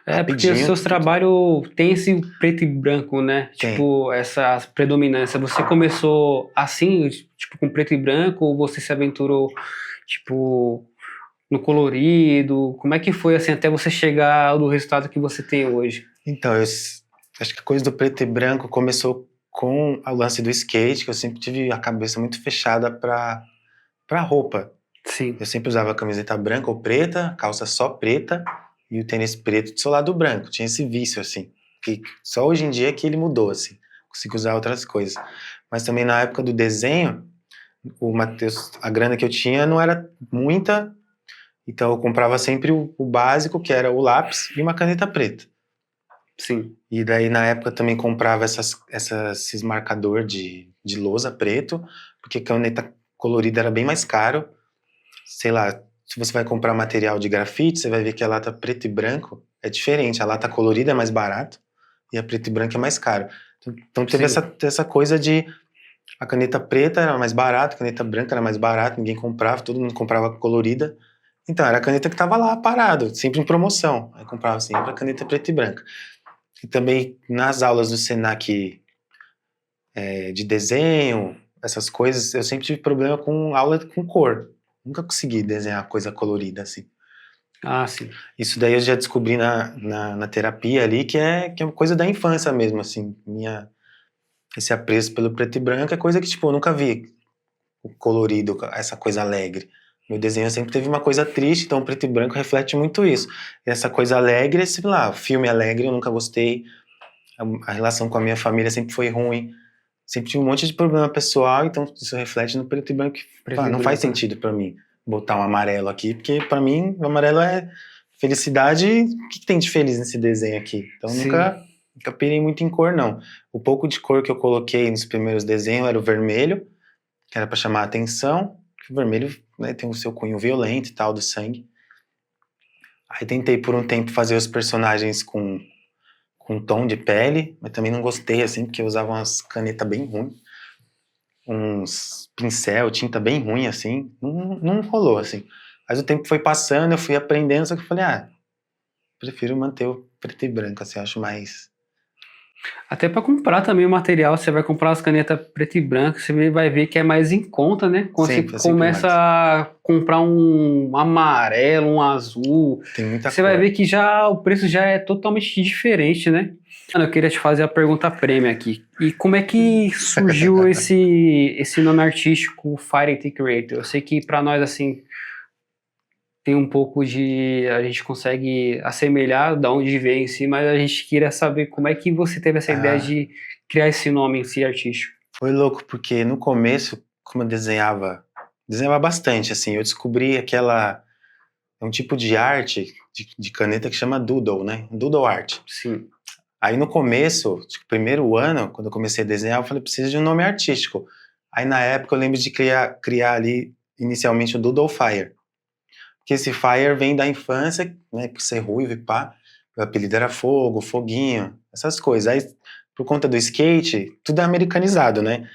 É, porque os rapidinho. seus trabalhos têm esse preto e branco, né? Tem. Tipo, essa predominância. Você começou assim, tipo, com preto e branco, ou você se aventurou, tipo, no colorido? Como é que foi, assim, até você chegar no resultado que você tem hoje? Então, acho que a coisa do preto e branco começou com o lance do skate, que eu sempre tive a cabeça muito fechada pra roupa. Sim, Eu sempre usava camiseta branca ou preta, calça só preta e o tênis preto do seu lado branco. Tinha esse vício, assim. Que só hoje em dia que ele mudou, assim. Consigo usar outras coisas. Mas também na época do desenho, o Matheus, a grana que eu tinha não era muita, então eu comprava sempre o básico, que era o lápis e uma caneta preta. Sim. E daí na época eu também comprava esses marcador de lousa preto, porque caneta colorida era bem mais caro. Sei lá, se você vai comprar material de grafite, você vai ver que a lata preto e branco é diferente. A lata colorida é mais barato e a preto e branco é mais caro. Então teve essa coisa de a caneta preta era mais barata, a caneta branca era mais barata, ninguém comprava, todo mundo comprava colorida. Então era a caneta que estava lá parado, sempre em promoção. Aí comprava sempre a caneta preta e branca. E também nas aulas do Senac de desenho, essas coisas, eu sempre tive problema com aula com cor. Nunca consegui desenhar coisa colorida assim. Ah, sim. Isso daí eu já descobri na terapia ali, que é uma coisa da infância mesmo, assim. Esse apreço pelo preto e branco é coisa que, tipo, eu nunca vi o colorido, essa coisa alegre. Meu desenho sempre teve uma coisa triste, então o preto e branco reflete muito isso. E essa coisa alegre, sei lá, filme alegre eu nunca gostei, a relação com a minha família sempre foi ruim, sempre tive um monte de problema pessoal, então isso reflete no preto e branco. Não faz sentido pra mim botar um amarelo aqui, porque pra mim o amarelo é felicidade. O que tem de feliz nesse desenho aqui? Então nunca pirei muito em cor, não. O pouco de cor que eu coloquei nos primeiros desenhos era o vermelho, que era pra chamar a atenção, que o vermelho, né, tem o seu cunho violento e tal, do sangue. Aí tentei por um tempo fazer os personagens com tom de pele, mas também não gostei, assim, porque eu usava umas canetas bem ruins, uns pincel, tinta bem ruim, assim, não rolou, assim. Mas o tempo foi passando, eu fui aprendendo, só que eu falei, prefiro manter o preto e branco, assim, acho mais... Até para comprar também o material, você vai comprar as canetas preto e branco, você vai ver que é mais em conta, né? Quando Sempre, você começa a comprar um amarelo, um azul, tem muita você cor. vai ver que já o preço já é totalmente diferente, né? Mano, eu queria te fazer a pergunta prêmio aqui. E como é que surgiu esse nome artístico Fire It Creator? Eu sei que para nós, assim, tem um pouco de... A gente consegue assemelhar de onde veio em si, mas a gente queria saber como é que você teve essa ideia de criar esse nome em si artístico. Foi louco, porque no começo, como eu desenhava bastante, assim, eu descobri é um tipo de arte, de caneta que chama Doodle, né? Doodle Art. Sim. Aí no começo, tipo, primeiro ano, quando eu comecei a desenhar, eu falei, preciso de um nome artístico. Aí na época eu lembro de criar ali, inicialmente, o Doodle Fire. Porque esse Fire vem da infância, né, por ser ruivo e pá. O apelido era Fogo, Foguinho, essas coisas. Aí, por conta do skate, tudo é americanizado, né?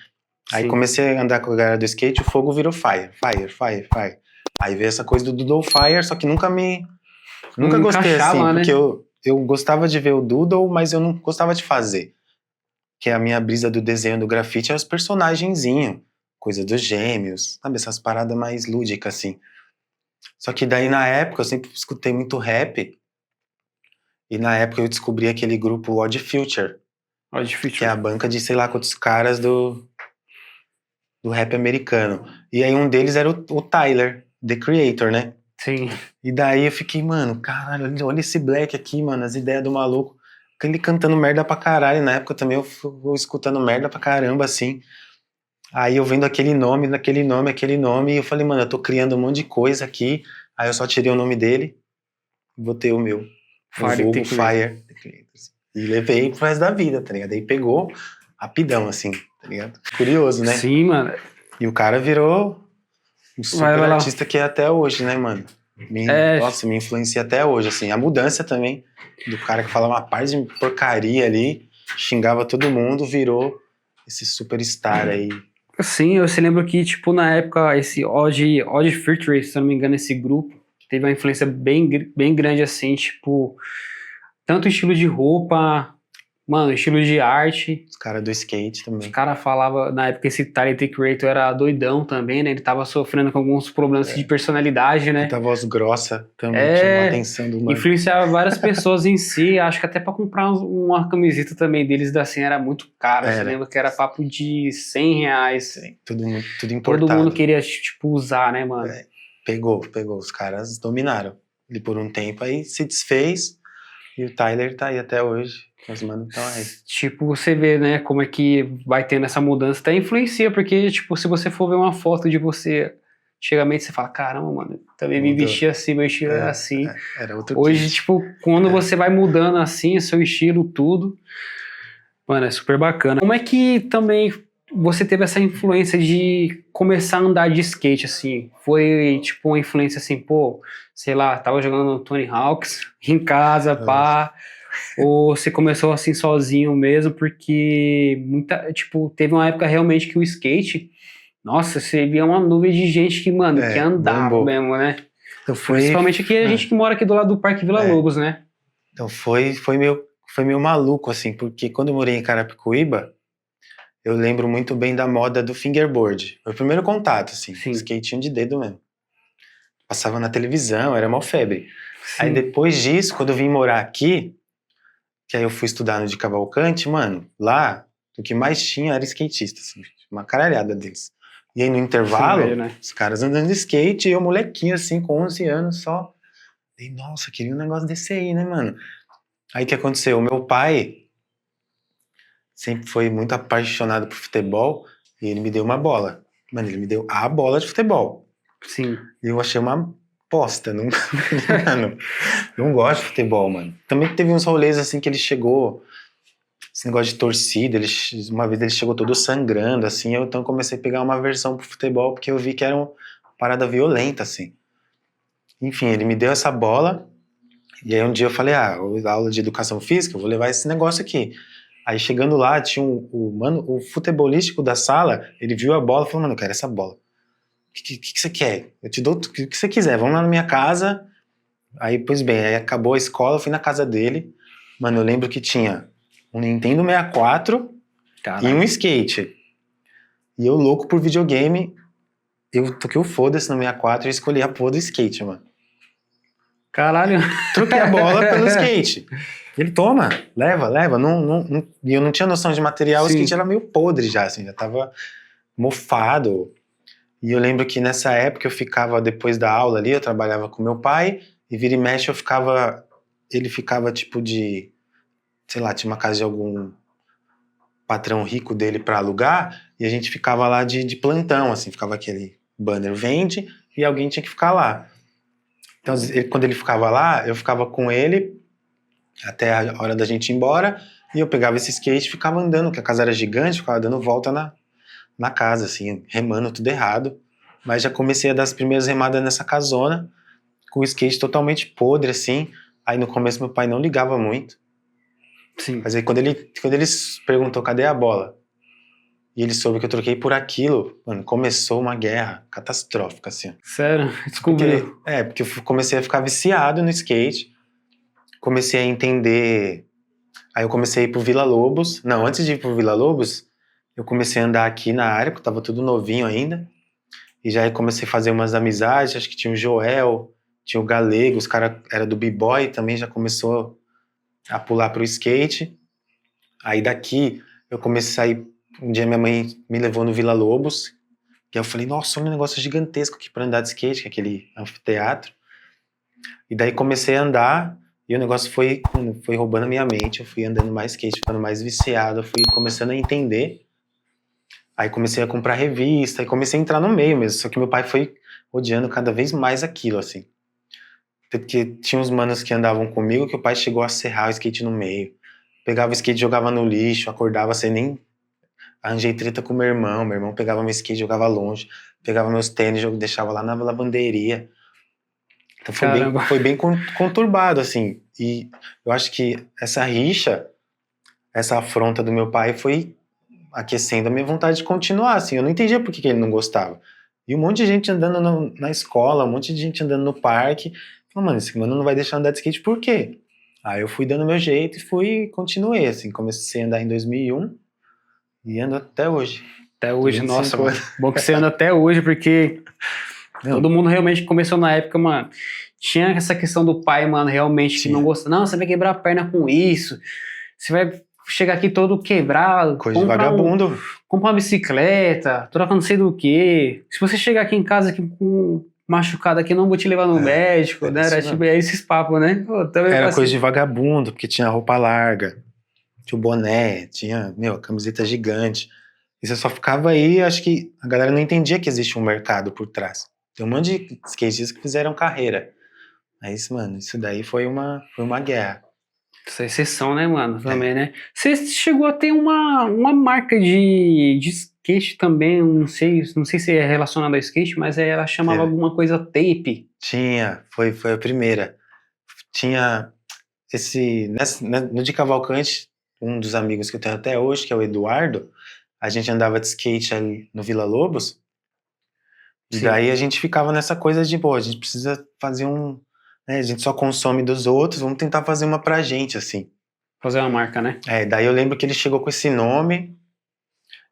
Aí Sim. comecei a andar com a galera do skate, o Fogo virou Fire, Fire, Fire, Fire. Aí veio essa coisa do Doodle Fire, só que nunca gostei assim, né? porque eu gostava de ver o Doodle, mas eu não gostava de fazer. Que a minha brisa do desenho do grafite é os personagenzinhos, coisa dos gêmeos, sabe? Essas paradas mais lúdicas, assim. Só que daí, na época, eu sempre escutei muito rap, e na época eu descobri aquele grupo Odd Future, que é a banca de sei lá quantos caras do rap americano. E aí um deles era o Tyler, The Creator, né? Sim. E daí eu fiquei, mano, caralho, olha esse Black aqui, mano, as ideias do maluco. Ele cantando merda pra caralho, na época também eu fui escutando merda pra caramba, assim. Aí eu vendo aquele nome, e eu falei, mano, eu tô criando um monte de coisa aqui. Aí eu só tirei o nome dele e botei o meu. Fire o vulgo The Creator. Fire The Creator. E levei pro resto da vida, tá ligado? Aí pegou rapidão, assim, tá ligado? Curioso, né? Sim, mano. E o cara virou um super artista que é até hoje, né, mano? Nossa, me influencia até hoje, assim. A mudança também do cara que falava uma parte de porcaria ali, xingava todo mundo, virou esse superstar aí. Sim, eu se lembro que, tipo, na época, esse Odd Future, se eu não me engano, esse grupo, teve uma influência bem grande, assim, tipo, tanto estilo de roupa, mano, estilo de arte. Os caras do skate também. Os caras falavam, na época, esse Tyler, The Creator era doidão também, né? Ele tava sofrendo com alguns problemas de personalidade, né? Muita voz grossa também, chamou a atenção do mano. Influenciava várias pessoas em si, acho que até pra comprar uma camiseta também deles da assim era muito caro. Você lembra que era papo de R$100. Sim, tudo importado. Todo mundo queria, tipo, usar, né, mano? Pegou, os caras dominaram. ali por um tempo, aí se desfez e o Tyler tá aí até hoje. Os manos estão aí. Tipo, você vê, né, como é que vai tendo essa mudança, até influencia, porque, tipo, se você for ver uma foto de você, antigamente você fala, caramba, mano, também me Mudou. vestia assim, meu estilo era assim. Era outro Hoje, kit. tipo, quando você vai mudando assim, o seu estilo, tudo, mano, é super bacana. Como é que também você teve essa influência de começar a andar de skate, assim? Foi, tipo, uma influência assim, pô, sei lá, tava jogando Tony Hawks em casa, pá, ou você começou assim sozinho mesmo, porque tipo, teve uma época realmente que o skate, nossa, você via uma nuvem de gente que, mano, que andava bombou. mesmo, né? Então Principalmente aqui, a gente que mora aqui do lado do Parque Vila Lobos, né? Então foi meio maluco, assim, porque quando eu morei em Carapicuíba, eu lembro muito bem da moda do fingerboard. Foi o primeiro contato, assim, Sim. skatinho de dedo mesmo. Passava na televisão, era mó febre. Sim. Aí depois disso, quando eu vim morar aqui, que aí eu fui estudar no de Cavalcante, mano, lá, o que mais tinha era skatista, assim, uma caralhada deles. E aí no intervalo, Sim, né? os caras andando de skate e eu molequinho, assim, com 11 anos só. E, nossa, queria um negócio desse aí, né, mano? Aí o que aconteceu? O meu pai sempre foi muito apaixonado por futebol e ele me deu uma bola. Mano, ele me deu a bola de futebol. Sim. E eu achei uma bosta. Não, mano, não gosto de futebol, mano. Também teve uns rolês assim que ele chegou, esse negócio de torcida, uma vez ele chegou todo sangrando, assim, então eu comecei a pegar uma versão pro futebol, porque eu vi que era uma parada violenta, assim. Enfim, ele me deu essa bola, e aí um dia eu falei, aula de educação física, eu vou levar esse negócio aqui. Aí chegando lá, tinha o futebolístico da sala, ele viu a bola e falou, mano, eu quero essa bola. O que você quer? Eu te dou o que você quiser, vamos lá na minha casa. Aí, pois bem, aí acabou a escola, eu fui na casa dele. Mano, eu lembro que tinha um Nintendo 64 Caraca. e um skate. E eu louco por videogame, eu toquei o foda-se no 64 e escolhi a porra do skate, mano. Caralho. Troquei a bola pelo skate. Ele, toma, leva. E eu não tinha noção de material, Sim. o skate era meio podre já, assim, já tava mofado. E eu lembro que nessa época eu ficava, depois da aula ali, eu trabalhava com meu pai, e vira e mexe ele ficava tipo sei lá, tinha uma casa de algum patrão rico dele pra alugar, e a gente ficava lá de plantão, assim, ficava aquele banner vende, e alguém tinha que ficar lá. Então, quando ele ficava lá, eu ficava com ele até a hora da gente ir embora, e eu pegava esse skate e ficava andando, porque a casa era gigante, ficava dando volta na casa, assim, remando tudo errado. Mas já comecei a dar as primeiras remadas nessa casona, com o skate totalmente podre, assim. Aí no começo meu pai não ligava muito. Sim. Mas aí quando ele perguntou cadê a bola, e ele soube que eu troquei por aquilo, mano, começou uma guerra catastrófica, assim. Sério? Descobriu. Porque eu comecei a ficar viciado no skate, comecei a entender. Aí eu comecei a ir pro Vila Lobos. Não, antes de ir pro Vila Lobos, eu comecei a andar aqui na área, porque tava tudo novinho ainda. E já comecei a fazer umas amizades, acho que tinha o Joel, tinha o Galego, os caras eram do B-Boy também, já começou a pular pro skate. Aí daqui eu comecei a ir, um dia minha mãe me levou no Vila Lobos, que eu falei, nossa, olha um negócio gigantesco aqui pra andar de skate, que é aquele anfiteatro. E daí comecei a andar, e o negócio foi roubando a minha mente, eu fui andando mais skate, ficando mais viciado, eu fui começando a entender. Aí comecei a comprar revista, e comecei a entrar no meio mesmo, só que meu pai foi odiando cada vez mais aquilo, assim. Porque tinha uns manos que andavam comigo que o pai chegou a serrar o skate no meio. Pegava o skate e jogava no lixo, acordava sem nem... Arranjei treta com meu irmão pegava meu skate e jogava longe, pegava meus tênis e deixava lá na lavanderia. Então foi bem conturbado, assim. E eu acho que essa rixa, essa afronta do meu pai foi aquecendo a minha vontade de continuar, assim. Eu não entendia por que ele não gostava. E um monte de gente andando na escola, um monte de gente andando no parque. Falei, mano, esse mano não vai deixar andar de skate por quê? Aí eu fui dando meu jeito e continuei, assim. Comecei a andar em 2001 e ando até hoje. Até hoje, nossa, mano. Bom que você anda até hoje, porque todo mundo realmente começou na época, mano. Tinha essa questão do pai, mano, realmente que não gosta. Não, você vai quebrar a perna com isso. Você vai chegar aqui todo quebrado. Coisa de vagabundo. Compra uma bicicleta, troca não sei do que. Se você chegar aqui em casa aqui com machucado aqui, não vou te levar no médico, né? Era isso tipo, esses papos, né? Pô, também Era passei- coisa de vagabundo, porque tinha roupa larga, tinha o boné, tinha, a camiseta gigante. E você só ficava aí, acho que a galera não entendia que existe um mercado por trás. Tem um monte de skatistas que fizeram carreira. Mas, mano, isso daí foi uma guerra. Essa exceção, né, mano? Também, né? Você chegou a ter uma marca de skate também, não sei se é relacionado a skate, mas ela chamava Teve. alguma coisa tape. Tinha, foi a primeira. Tinha no de Cavalcante, um dos amigos que eu tenho até hoje, que é o Eduardo, a gente andava de skate ali no Vila Lobos, e Sim. daí a gente ficava nessa coisa de, pô, a gente precisa fazer né, a gente só consome dos outros, vamos tentar fazer uma pra gente, assim. Fazer uma marca, né? Daí eu lembro que ele chegou com esse nome,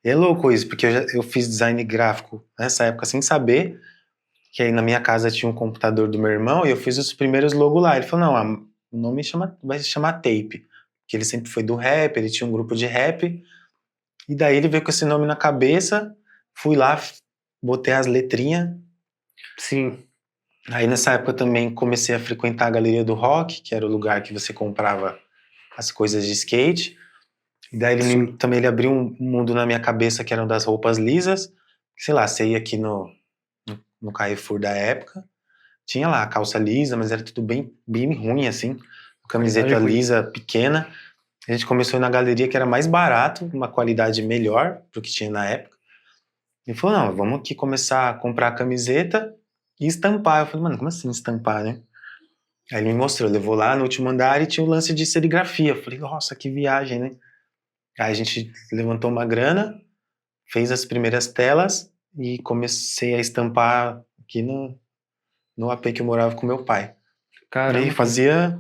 e é louco isso, porque eu fiz design gráfico nessa época sem saber, que aí na minha casa tinha um computador do meu irmão, e eu fiz os primeiros logos lá. Ele falou, não, o nome vai se chamar Tape, porque ele sempre foi do rap, ele tinha um grupo de rap, e daí ele veio com esse nome na cabeça, fui lá, botei as letrinhas. Sim. Aí nessa época eu também comecei a frequentar a Galeria do Rock, que era o lugar que você comprava as coisas de skate. E daí também ele abriu um mundo na minha cabeça que eram das roupas lisas. Sei lá, você ia aqui no Carrefour da época, tinha lá a calça lisa, mas era tudo bem, bem ruim assim. Camiseta lisa, pequena. A gente começou na galeria que era mais barato, uma qualidade melhor do que tinha na época. Ele falou, não, vamos aqui começar a comprar a camiseta e estampar. Eu falei, mano, como assim estampar, né? Aí ele me mostrou, levou lá no último andar e tinha o lance de serigrafia. Eu falei, nossa, que viagem, né? Aí a gente levantou uma grana, fez as primeiras telas e comecei a estampar aqui no AP que eu morava com meu pai. Caramba. E fazia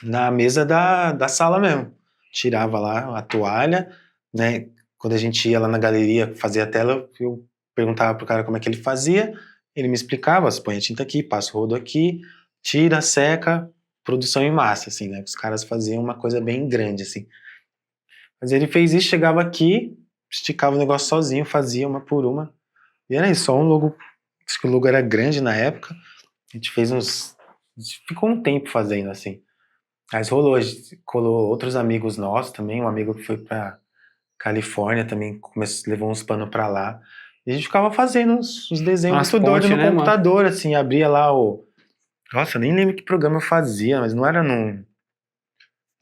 na mesa da sala mesmo. Tirava lá a toalha, né? Quando a gente ia lá na galeria fazer a tela, eu perguntava pro cara como é que ele fazia, ele me explicava, você põe a tinta aqui, passa o rodo aqui, tira, seca, produção em massa, assim, né? Os caras faziam uma coisa bem grande, assim. Mas ele fez isso, chegava aqui, esticava o negócio sozinho, fazia uma por uma. E era isso, só um logo. Acho que o logo era grande na época. A gente fez uns. A gente ficou um tempo fazendo assim. Mas rolou, colou outros amigos nossos também. Um amigo que foi pra Califórnia também levou uns panos pra lá. E a gente ficava fazendo uns desenhos Umas muito doidos pontes, no né, mano? computador, assim. Abria lá o. Nossa, eu nem lembro que programa eu fazia, mas não era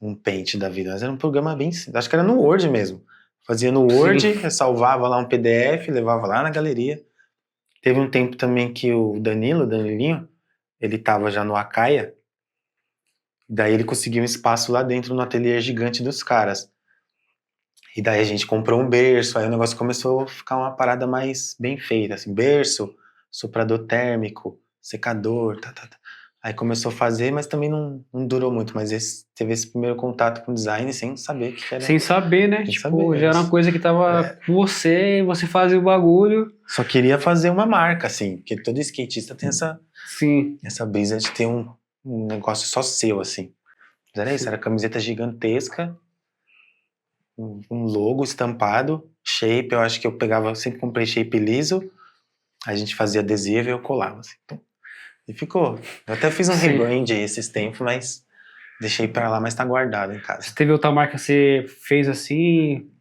um Paint da vida, mas era um programa bem simples. Acho que era no Word mesmo. Fazia no Word, Sim. salvava lá um PDF, levava lá na galeria. Teve um tempo também que o Danilinho, ele tava já no Acaia, daí ele conseguiu um espaço lá dentro no ateliê gigante dos caras. E daí a gente comprou um berço, aí o negócio começou a ficar uma parada mais bem feita, assim, berço, soprador térmico, secador, tá. Aí começou a fazer, mas também não durou muito, mas teve esse primeiro contato com design sem saber o que era. Sem saber, né? Sem Tipo, saber, já era uma coisa que tava com você fazia o bagulho. Só queria fazer uma marca, assim, porque todo skatista tem Sim. essa brisa de ter um negócio só seu, assim. Mas era isso, era camiseta gigantesca, um logo estampado, shape, eu acho que eu pegava, eu sempre comprei shape liso, a gente fazia adesivo e eu colava, assim. Então, e ficou. Eu até fiz um Sim. rebrand esses tempos, mas deixei pra lá, mas tá guardado em casa. Você teve outra marca que você fez assim,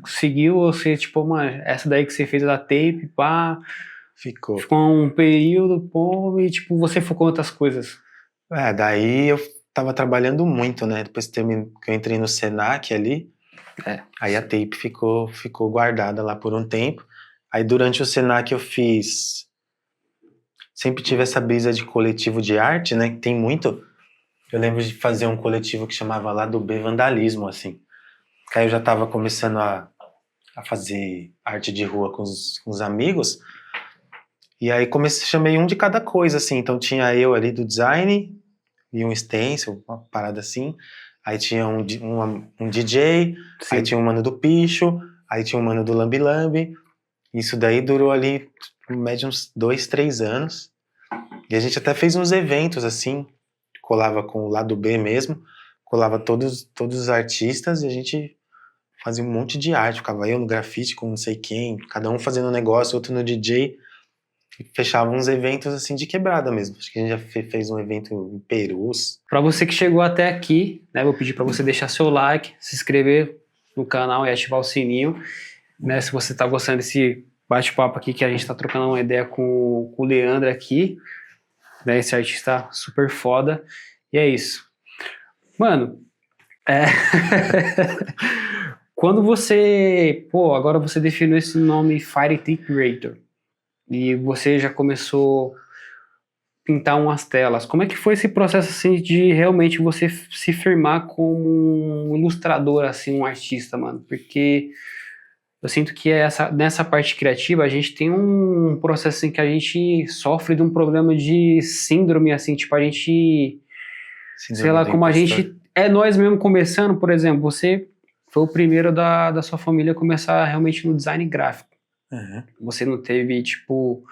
seguiu, ou você, tipo, essa daí que você fez da tape, pá, Ficou. ficou um período, pô, e tipo, você focou em outras coisas. Daí eu tava trabalhando muito, né? Depois que eu entrei no Senac ali, aí a tape ficou guardada lá por um tempo. Aí durante o Senac eu sempre tive essa brisa de coletivo de arte, né? Que tem muito. Eu lembro de fazer um coletivo que chamava lá do B Vandalismo, assim. Que aí eu já tava começando a fazer arte de rua com os amigos. E aí chamei um de cada coisa, assim. Então tinha eu ali do design e um stencil, uma parada assim. Aí tinha um DJ, Sim. aí tinha um mano do Picho, aí tinha um mano do Lambi Lambi. Isso daí durou ali, em média, uns 2, 3 anos. E a gente até fez uns eventos, assim, colava com o lado B mesmo, colava todos os artistas e a gente fazia um monte de arte. Ficava eu no grafite com não sei quem, cada um fazendo um negócio, outro no DJ. E fechava uns eventos assim de quebrada mesmo. Acho que a gente já fez um evento em Perus. Para você que chegou até aqui, né, vou pedir para você deixar seu like, se inscrever no canal e ativar o sininho. Né, se você está gostando desse bate-papo aqui, que a gente está trocando uma ideia com o Leandro aqui, né, esse artista super foda. E é isso. Mano, quando você... Pô, agora você definiu esse nome Fire Tick Creator e você já começou pintar umas telas. Como é que foi esse processo assim de realmente você se firmar como um ilustrador, assim, um artista, mano? Porque eu sinto que nessa parte criativa a gente tem um processo assim que a gente sofre de um problema de síndrome, assim, tipo, a gente, sei lá, como a gente é nós mesmo começando, por exemplo, você foi o primeiro da sua família a começar realmente no design gráfico. Uhum. Você não teve, tipo,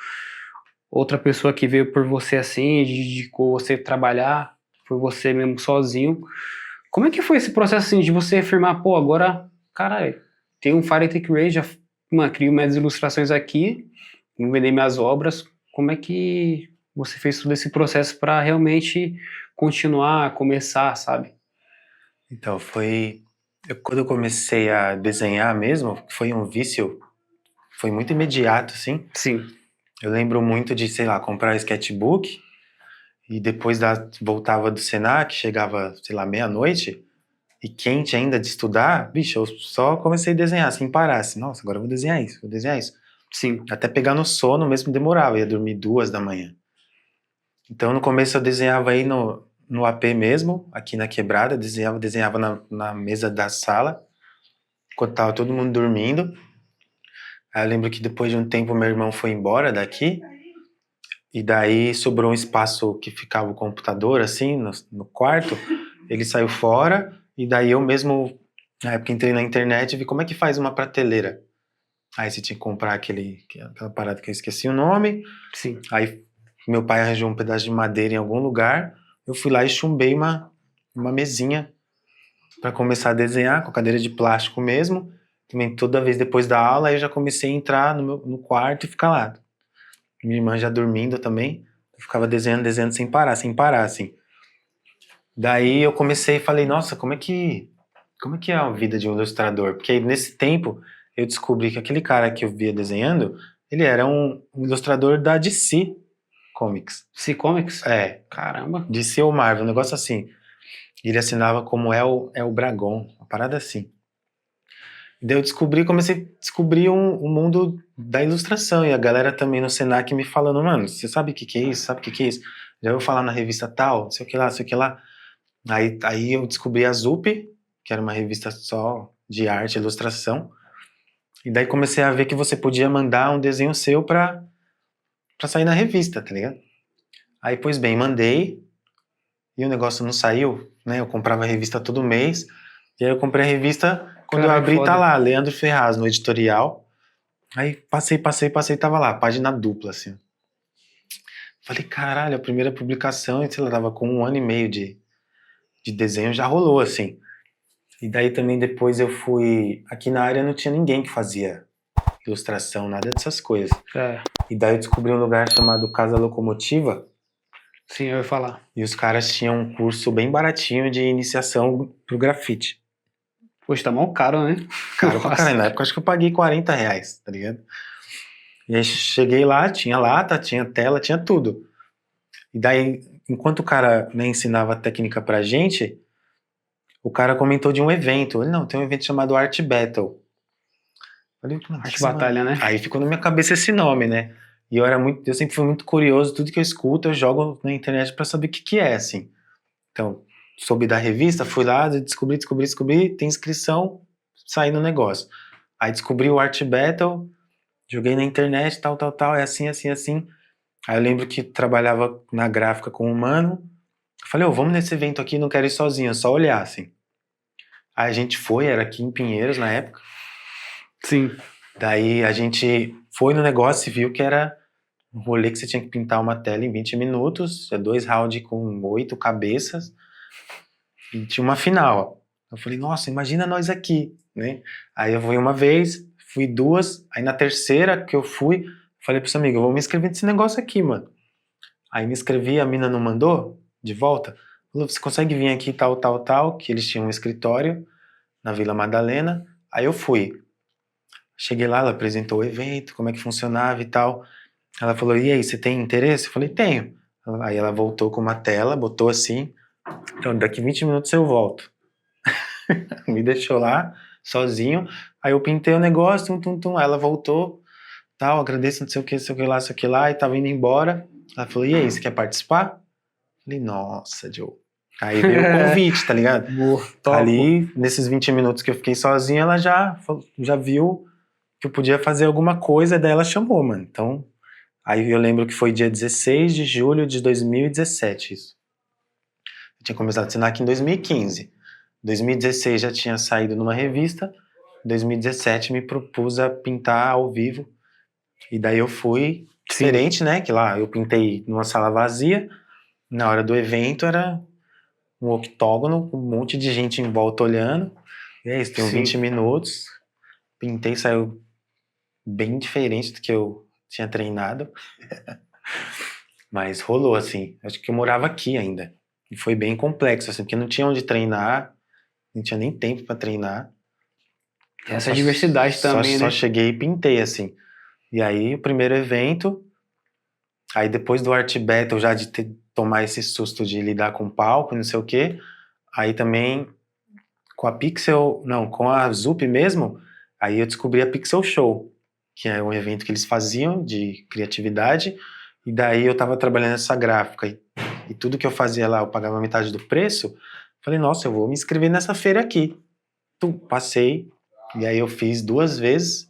outra pessoa que veio por você assim, dedicou você trabalhar por você mesmo sozinho. Como é que foi esse processo assim de você afirmar, pô, agora, cara, tem um Fire Tick Ray, já crio minhas ilustrações aqui, vou vender minhas obras. Como é que você fez todo esse processo para realmente continuar, começar, sabe? Então, quando eu comecei a desenhar mesmo, foi um vício, foi muito imediato, assim. Sim. Eu lembro muito de, sei lá, comprar sketchbook e depois voltava do Senac, chegava, sei lá, meia-noite e quente ainda de estudar, bicho, eu só comecei a desenhar sem parar, assim, nossa, agora eu vou desenhar isso, vou desenhar isso. Sim. Até pegar no sono mesmo demorava, ia dormir 2 da manhã. Então no começo eu desenhava aí no AP mesmo, aqui na quebrada, desenhava na mesa da sala, enquanto tava todo mundo dormindo. Aí eu lembro que depois de um tempo meu irmão foi embora daqui, e daí sobrou um espaço que ficava o computador, assim, no quarto. Ele saiu fora, e daí eu mesmo, na época, entrei na internet e vi como é que faz uma prateleira. Aí você tinha que comprar aquela parada que eu esqueci o nome. Sim. Aí meu pai arranjou um pedaço de madeira em algum lugar. Eu fui lá e chumbei uma mesinha para começar a desenhar, com a cadeira de plástico mesmo. Também toda vez depois da aula, aí eu já comecei a entrar no quarto e ficar lá. Minha irmã já dormindo também. Eu ficava desenhando sem parar, assim. Daí eu comecei e falei, nossa, como é que é a vida de um ilustrador? Porque aí, nesse tempo eu descobri que aquele cara que eu via desenhando, ele era um ilustrador da DC Comics. DC Comics? É. Caramba. DC ou Marvel, um negócio assim. Ele assinava como El Bragon, uma parada assim. Daí eu comecei a descobrir um mundo da ilustração, e a galera também no Senac me falando, mano, você sabe o que que é isso? Sabe o que que é isso? Já vou falar na revista tal, sei o que lá, sei o que lá. Aí eu descobri a Zup, que era uma revista só de arte e ilustração, e daí comecei a ver que você podia mandar um desenho seu pra sair na revista, tá ligado? Aí, pois bem, mandei, e o negócio não saiu, né? Eu comprava a revista todo mês, e aí eu comprei a revista, quando eu abri, foda. tá lá, Leandro Ferraz, no editorial. Aí passei, tava lá, página dupla, assim. Falei, caralho, a primeira publicação, sei lá, tava com 1 ano e meio de desenho, já rolou, assim. E daí também depois eu fui... Aqui na área não tinha ninguém que fazia ilustração, nada dessas coisas. É. E daí eu descobri um lugar chamado Casa Locomotiva. Sim, eu ia falar. E os caras tinham um curso bem baratinho de iniciação pro grafite. Poxa, tá mal caro, né? Caro pra caralho. Na época acho que eu paguei R$40, tá ligado? E aí cheguei lá, tinha lata, tinha tela, tinha tudo. E daí, enquanto o cara, né, ensinava a técnica pra gente, o cara comentou de um evento. Ele, não, tem um evento chamado Art Battle. Falei, Arte Batalha, né? Aí ficou na minha cabeça esse nome, né? E eu sempre fui muito curioso, tudo que eu escuto eu jogo na internet pra saber o que é, assim. Então, soube da revista, fui lá, descobri, tem inscrição, saí no negócio. Aí descobri o Art Battle, joguei na internet, tal, é assim. Aí eu lembro que trabalhava na gráfica com um mano, eu falei, vamos nesse evento aqui, não quero ir sozinho, só olhar, assim. Aí a gente foi, era aqui em Pinheiros na época. Sim. Daí a gente foi no negócio e viu que era um rolê que você tinha que pintar uma tela em 20 minutos, 2 rounds com 8 cabeças, e tinha uma final. Eu falei, nossa, imagina nós aqui, né? Aí eu fui uma vez, fui 2, aí na terceira que eu fui, Falei pro seu amigo, eu vou me inscrever nesse negócio aqui, mano. Aí me inscrevi, a mina não mandou de volta. Falou, você consegue vir aqui tal, tal, tal, que eles tinham um escritório na Vila Madalena. Aí eu fui. Cheguei lá, ela apresentou o evento, como é que funcionava e tal. Ela falou, e aí, você tem interesse? Eu falei, tenho. Aí ela voltou com uma tela, botou assim, então daqui 20 minutos eu volto. Me deixou lá, sozinho. Aí eu pintei o negócio, tum, tum, tum. Aí ela voltou, tal, agradeço, não sei o que, não sei o que lá, não sei o que lá, e tava indo embora. Ela falou, e aí, você quer participar? Eu falei, nossa, Joe. Aí veio o convite, tá ligado? Boa, top. Ali, nesses 20 minutos que eu fiquei sozinho, ela já viu que eu podia fazer alguma coisa, daí ela chamou, mano. Então, aí eu lembro que foi dia 16 de julho de 2017, isso. Eu tinha começado a assinar aqui em 2015. Em 2016 já tinha saído numa revista. Em 2017 me propus a pintar ao vivo. E daí eu fui diferente, né? Que lá eu pintei numa sala vazia. Na hora do evento era um octógono, com um monte de gente em volta olhando. E é isso, tem 20 minutos. Pintei, saiu bem diferente do que eu tinha treinado. Mas rolou, assim. Acho que eu morava aqui ainda. E foi bem complexo, assim, porque não tinha onde treinar. Não tinha nem tempo pra treinar. Essa diversidade também, né? Só cheguei e pintei, assim. E aí, o primeiro evento... Aí, depois do Art Battle, já de tomar esse susto de lidar com palco e não sei o quê. Aí, também, com a Pixel... Não, com a Zup mesmo... Aí, eu descobri a Pixel Show, que é um evento que eles faziam de criatividade. E daí, eu tava trabalhando nessa gráfica. E tudo que eu fazia lá, eu pagava metade do preço. Falei, nossa, eu vou me inscrever nessa feira aqui. Passei, e aí eu fiz 2 vezes,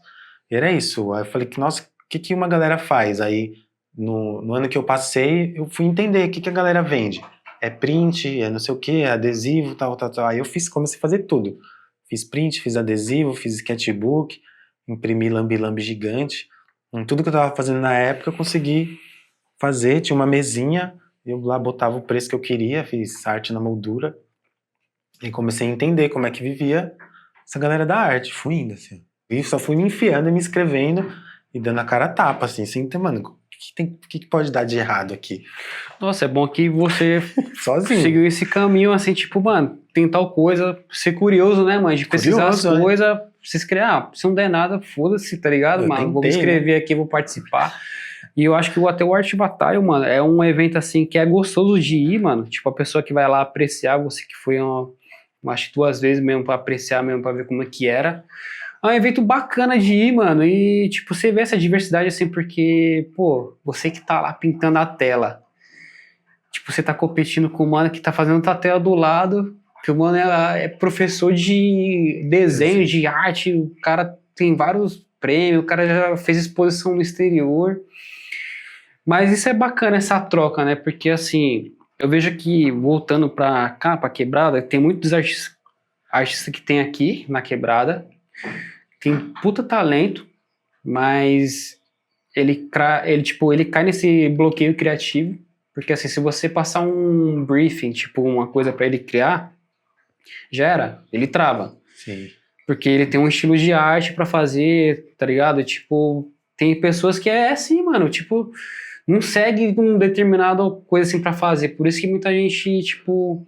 e era isso. Aí eu falei, nossa, o que uma galera faz? Aí, no ano que eu passei, eu fui entender o que a galera vende. É print, é não sei o que, é adesivo, tal, tal, tal. Aí eu comecei a fazer tudo. Fiz print, fiz adesivo, fiz sketchbook, imprimi lambi-lambi gigante. Tudo que eu tava fazendo na época, eu consegui fazer. Tinha uma mesinha, eu lá botava o preço que eu queria, fiz arte na moldura. E comecei a entender como é que vivia essa galera da arte. Fui indo, assim. E só fui me enfiando e me inscrevendo e dando a cara a tapa, assim, sem ter, mano, o que pode dar de errado aqui? Nossa, é bom que você sozinho seguiu esse caminho, assim, tipo, mano, tem tal coisa, ser curioso, né, mano, de pesquisar as coisas, se inscrever, se não der nada, foda-se, tá ligado, mano? Tentei, vou me inscrever aqui, vou participar. E eu acho que até o Art Batalha, mano, é um evento, assim, que é gostoso de ir, mano, tipo, a pessoa que vai lá apreciar, você que foi acho que 2 vezes mesmo pra apreciar mesmo, pra ver como é que era. É um evento bacana de ir, mano, e, tipo, você vê essa diversidade, assim, porque, pô, você que tá lá pintando a tela, tipo, você tá competindo com o mano que tá fazendo outra tela do lado, que o mano é professor de desenho, de arte, o cara tem vários prêmios, o cara já fez exposição no exterior. Mas isso é bacana, essa troca, né, porque, assim... Eu vejo que, voltando pra cá, pra Quebrada, tem muitos artistas que tem aqui na Quebrada, tem puta talento, mas ele cai nesse bloqueio criativo, porque assim, se você passar um briefing, tipo uma coisa pra ele criar, já era, ele trava. Sim. Porque ele tem um estilo de arte pra fazer, tá ligado? Tipo, tem pessoas que é assim, mano, tipo... não segue um determinado coisa assim pra fazer. Por isso que muita gente, tipo,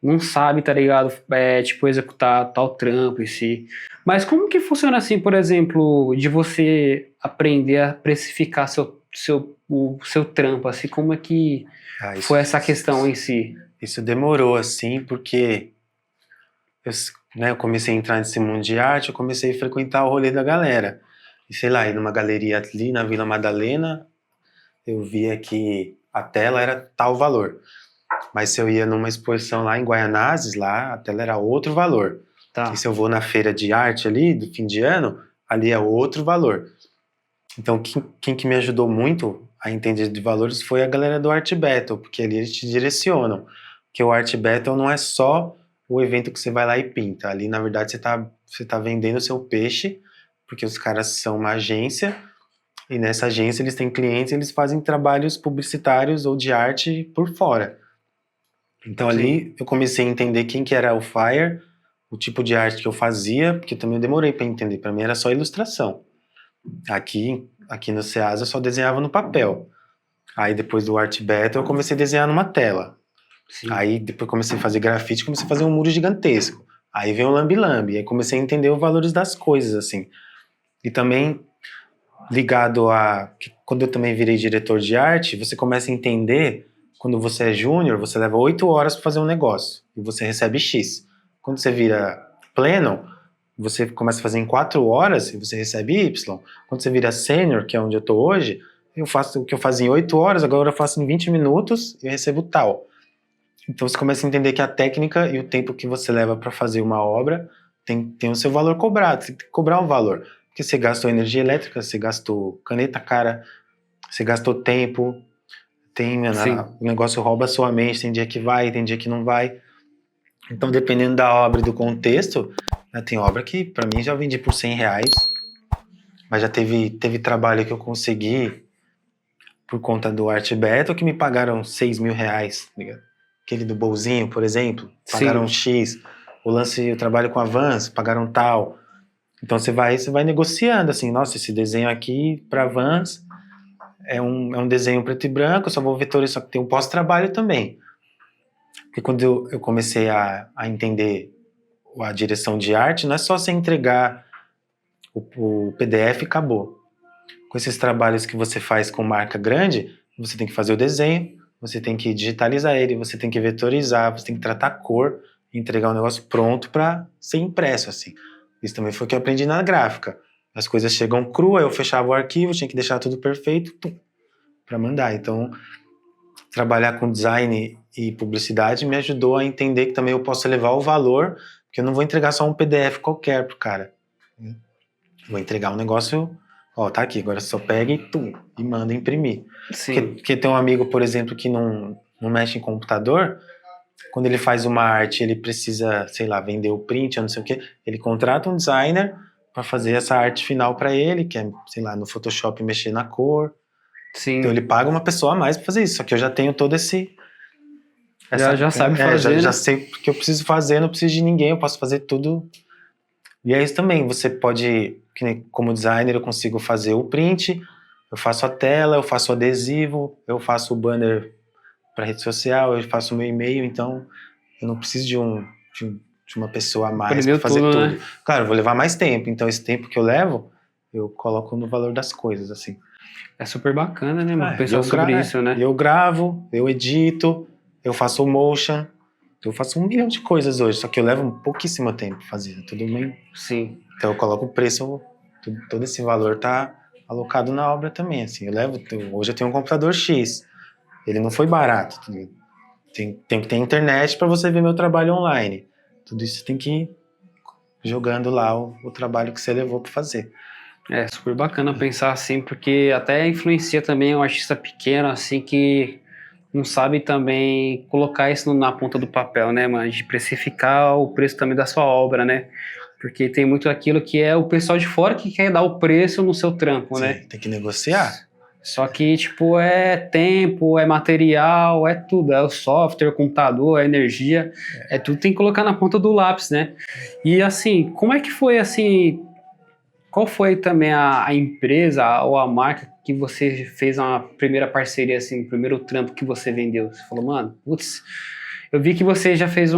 não sabe, tá ligado? Tipo, executar tal trampo em si. Mas como que funciona assim, por exemplo, de você aprender a precificar o seu trampo, assim? Como é que foi essa questão em si? Isso demorou, assim, porque eu comecei a entrar nesse mundo de arte, eu comecei a frequentar o rolê da galera. E sei lá, ir numa galeria ali na Vila Madalena, eu via que a tela era tal valor. Mas se eu ia numa exposição lá em Guaianazes, lá a tela era outro valor. Tá. E se eu vou na feira de arte ali, do fim de ano, ali é outro valor. Então, quem que me ajudou muito a entender de valores foi a galera do Art Battle, porque ali eles te direcionam. Porque o Art Battle não é só o evento que você vai lá e pinta. Ali, na verdade, você tá vendendo o seu peixe, porque os caras são uma agência. E nessa agência eles têm clientes e eles fazem trabalhos publicitários ou de arte por fora. Então ali eu comecei a entender quem que era o Fire, o tipo de arte que eu fazia, porque também eu demorei para entender. Para mim era só ilustração. Aqui aqui no Ceasa eu só desenhava no papel. Aí depois do Art Battle eu comecei a desenhar numa tela. Sim. Aí depois comecei a fazer grafite, comecei a fazer um muro gigantesco. Aí veio o lambi-lambi, aí comecei a entender os valores das coisas, assim. E também ligado a... Quando eu também virei diretor de arte, você começa a entender, quando você é júnior, você leva 8 horas para fazer um negócio, e você recebe X. Quando você vira pleno, você começa a fazer em 4 horas, e você recebe Y. Quando você vira sênior, que é onde eu tô hoje, eu faço o que eu fazia em 8 horas, agora eu faço em 20 minutos, e eu recebo tal. Então você começa a entender que a técnica e o tempo que você leva para fazer uma obra tem o seu valor cobrado, você tem que cobrar um valor. Porque você gastou energia elétrica, você gastou caneta cara, você gastou tempo, o negócio rouba a sua mente, tem dia que vai, tem dia que não vai. Então, dependendo da obra e do contexto, né, tem obra que para mim já vendi por R$ 100, mas já teve trabalho que eu consegui por conta do Art Battle que me pagaram R$ 6.000, tá ligado? Aquele do bolzinho, por exemplo, pagaram X. O trabalho com a Vans, pagaram tal. Então você vai negociando, assim, nossa, esse desenho aqui para Vans é um desenho preto e branco, eu só vou vetorizar, só que tem um pós-trabalho também. Porque quando eu comecei a entender a direção de arte, não é só você entregar o PDF e acabou. Com esses trabalhos que você faz com marca grande, você tem que fazer o desenho, você tem que digitalizar ele, você tem que vetorizar, você tem que tratar a cor, entregar um negócio pronto para ser impresso, assim. Isso também foi o que eu aprendi na gráfica. As coisas chegam cruas, eu fechava o arquivo, tinha que deixar tudo perfeito para mandar. Então, trabalhar com design e publicidade me ajudou a entender que também eu posso elevar o valor, porque eu não vou entregar só um PDF qualquer pro cara. Vou entregar um negócio, ó, tá aqui, agora só pega e manda imprimir. Porque tem um amigo, por exemplo, que não mexe em computador, quando ele faz uma arte, ele precisa, sei lá, vender o print ou não sei o quê, ele contrata um designer para fazer essa arte final para ele, que é, sei lá, no Photoshop mexer na cor. Sim. Então ele paga uma pessoa a mais para fazer isso, só que eu já tenho todo já sabe fazer, já né? sei o que eu preciso fazer, não preciso de ninguém, eu posso fazer tudo. E é isso também, você pode, como designer, eu consigo fazer o print, eu faço a tela, eu faço o adesivo, eu faço o banner para rede social, eu faço o meu e-mail, então eu não preciso de uma pessoa a mais para fazer tudo. Né? Claro, eu vou levar mais tempo, então esse tempo que eu levo, eu coloco no valor das coisas, assim. É super bacana, né, mano? Pensar sobre isso, né? Eu gravo, eu edito, eu faço o motion, eu faço 1 milhão de coisas hoje, só que eu levo pouquíssimo tempo pra fazer, tudo bem? Sim. Então eu coloco o preço, todo esse valor tá alocado na obra também, assim. Hoje eu tenho um computador X, ele não foi barato, tem que ter internet para você ver meu trabalho online. Tudo isso tem que ir jogando lá o trabalho que você levou para fazer. É super bacana pensar assim, porque até influencia também um artista pequeno, assim, que não sabe também colocar isso na ponta do papel, né, mano? De precificar o preço também da sua obra, né? Porque tem muito aquilo que é o pessoal de fora que quer dar o preço no seu trampo, né? Tem que negociar. Só que, tipo, é tempo, é material, é tudo. É o software, o computador, a energia. É tudo tem que colocar na ponta do lápis, né? E, assim, como é que foi, assim... Qual foi também a empresa ou a marca que você fez uma primeira parceria, assim, o primeiro trampo que você vendeu? Você falou, mano, putz, eu vi que você já fez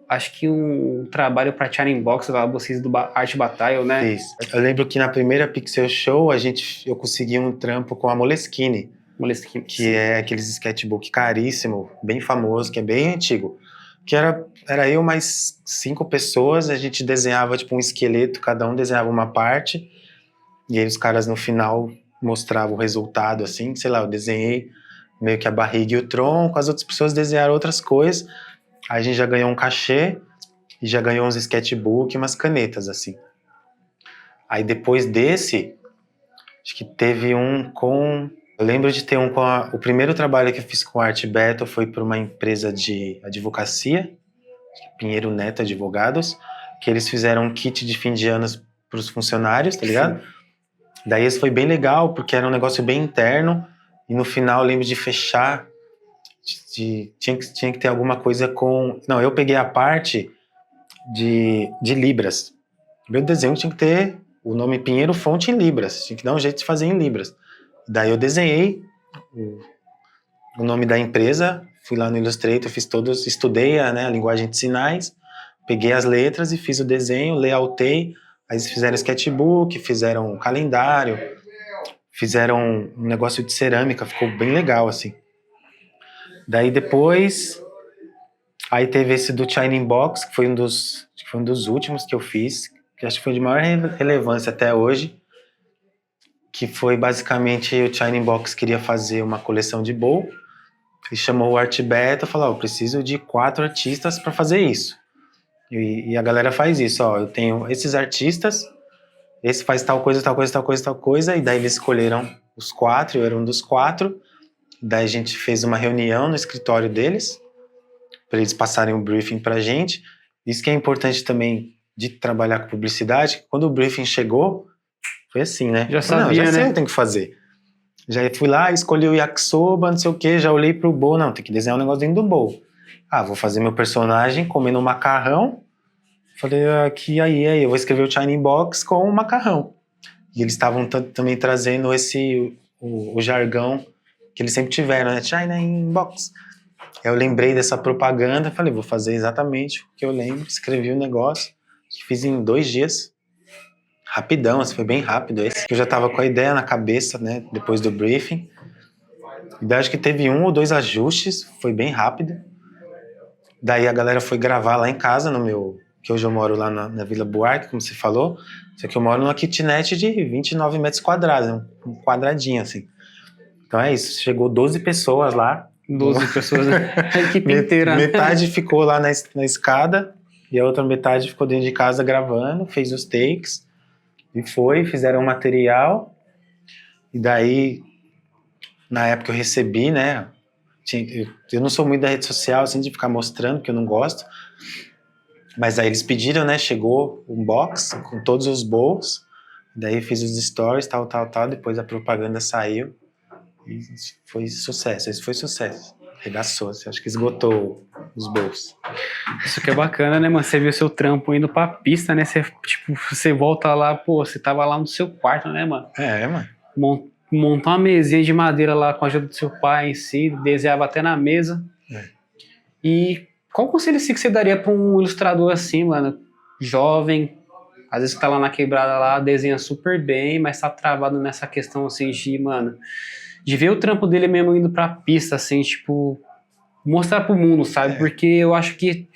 acho que um trabalho para Charting Box, vocês do Art Battile, né? Fiz. Eu lembro que na primeira Pixel Show eu consegui um trampo com a Moleskine. Que é aqueles sketchbook caríssimo, bem famoso, que é bem antigo. Que era eu mais 5 pessoas, a gente desenhava tipo um esqueleto, cada um desenhava uma parte, e aí os caras no final mostravam o resultado, assim, sei lá, eu desenhei meio que a barriga e o tronco, as outras pessoas desenharam outras coisas, aí a gente já ganhou um cachê, e já ganhou uns sketchbook e umas canetas, assim. Aí depois desse, acho que teve um com... Eu lembro de ter um com o primeiro trabalho que eu fiz com a Art Battle foi para uma empresa de advocacia, Pinheiro Neto Advogados, que eles fizeram um kit de fim de anos para os funcionários, tá ligado? Sim. Daí esse foi bem legal, porque era um negócio bem interno, e no final eu lembro de fechar, tinha que ter alguma coisa com... Não, eu peguei a parte de Libras. Meu desenho tinha que ter o nome Pinheiro Fonte em Libras. Tinha que dar um jeito de fazer em Libras. Daí eu desenhei o nome da empresa, fui lá no Illustrator, fiz todos, estudei a linguagem de sinais, peguei as letras e fiz o desenho, layoutei. Aí eles fizeram sketchbook, fizeram um calendário, fizeram um negócio de cerâmica, ficou bem legal, assim. Daí depois, aí teve esse do Shining Box, que foi um dos últimos que eu fiz, que acho que foi de maior relevância até hoje, que foi basicamente o Shining Box queria fazer uma coleção de bowl, e chamou o Art Beta e falou, eu preciso de 4 artistas para fazer isso. E a galera faz isso, eu tenho esses artistas, esse faz tal coisa, tal coisa, tal coisa, tal coisa, e daí eles escolheram os 4, eu era um dos 4, daí a gente fez uma reunião no escritório deles, para eles passarem o briefing pra gente. Isso que é importante também de trabalhar com publicidade, quando o briefing chegou, foi assim, né? Já sabia, já sei o né? que tem que fazer. Já fui lá, escolhi o yakisoba, não sei o que, já olhei pro bowl, não, tem que desenhar um negócio dentro do bowl. Vou fazer meu personagem comendo um macarrão. Falei, aí, eu vou escrever o Shining Box com o macarrão. E eles estavam também trazendo o jargão que eles sempre tiveram, né? Shining Box. Eu lembrei dessa propaganda, falei, vou fazer exatamente o que eu lembro, escrevi o negócio, fiz em 2 dias. Rapidão, assim, foi bem rápido esse. Eu já tava com a ideia na cabeça, né, depois do briefing. E daí acho que teve 1 ou 2 ajustes, foi bem rápido. Daí a galera foi gravar lá em casa, que hoje eu moro lá na Vila Buarque, como você falou. Só que eu moro numa kitnet de 29 metros quadrados, um quadradinho, assim. Então é isso, chegou 12 pessoas lá. 12 pessoas, a equipe inteira. Metade ficou lá na escada e a outra metade ficou dentro de casa gravando, fez os takes. E fizeram um material, e daí, na época eu recebi, né, eu não sou muito da rede social, assim, de ficar mostrando, porque eu não gosto, mas aí eles pediram, né, chegou um box com todos os bowls, daí fiz os stories, tal, depois a propaganda saiu, e foi sucesso, esse foi sucesso. Regaçou, assim, acho que esgotou os bowls. Isso que é bacana, né, mano? Você viu seu trampo indo pra pista, né? Você volta lá, você tava lá no seu quarto, né, mano? Mano. Montou uma mesinha de madeira lá com a ajuda do seu pai em si, desenhava até na mesa. E qual conselho assim que você daria pra um ilustrador assim, mano? Jovem, às vezes tá lá na quebrada lá, desenha super bem, mas tá travado nessa questão assim de, mano, de ver o trampo dele mesmo indo pra pista, assim, tipo, mostrar pro mundo, sabe? Porque eu acho que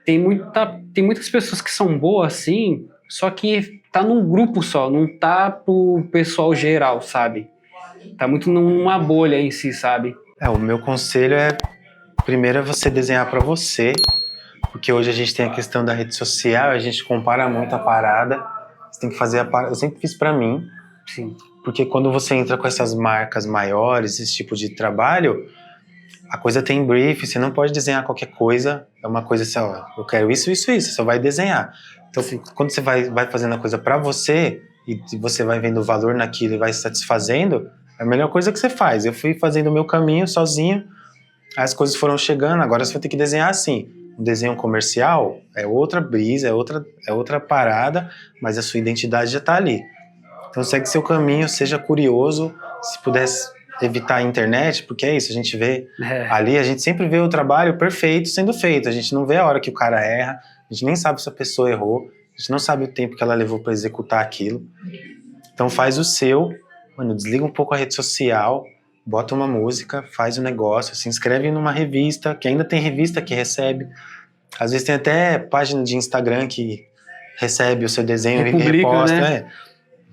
tem muitas pessoas que são boas, assim, só que tá num grupo só, não tá pro pessoal geral, sabe? Tá muito numa bolha em si, sabe? O meu conselho primeiro é você desenhar pra você, porque hoje a gente tem a questão da rede social, a gente compara muito a parada, você tem que fazer a parada, eu sempre fiz pra mim. Sim. Porque quando você entra com essas marcas maiores, esse tipo de trabalho, a coisa tem brief, você não pode desenhar qualquer coisa, é uma coisa assim, eu quero isso, você só vai desenhar. Então, quando você vai fazendo a coisa pra você, e você vai vendo o valor naquilo e vai se satisfazendo, é a melhor coisa que você faz. Eu fui fazendo o meu caminho sozinho, as coisas foram chegando, agora você vai ter que desenhar assim. Um desenho comercial é outra brisa, é outra parada, mas a sua identidade já tá ali. Então segue seu caminho, seja curioso, se pudesse evitar a internet, porque é isso, a gente vê ali, a gente sempre vê o trabalho perfeito sendo feito, a gente não vê a hora que o cara erra, a gente nem sabe se a pessoa errou, a gente não sabe o tempo que ela levou para executar aquilo. Então faz o seu, mano, desliga um pouco a rede social, bota uma música, faz o negócio, se inscreve numa revista, que ainda tem revista que recebe, às vezes tem até página de Instagram que recebe o seu desenho e reposta, né?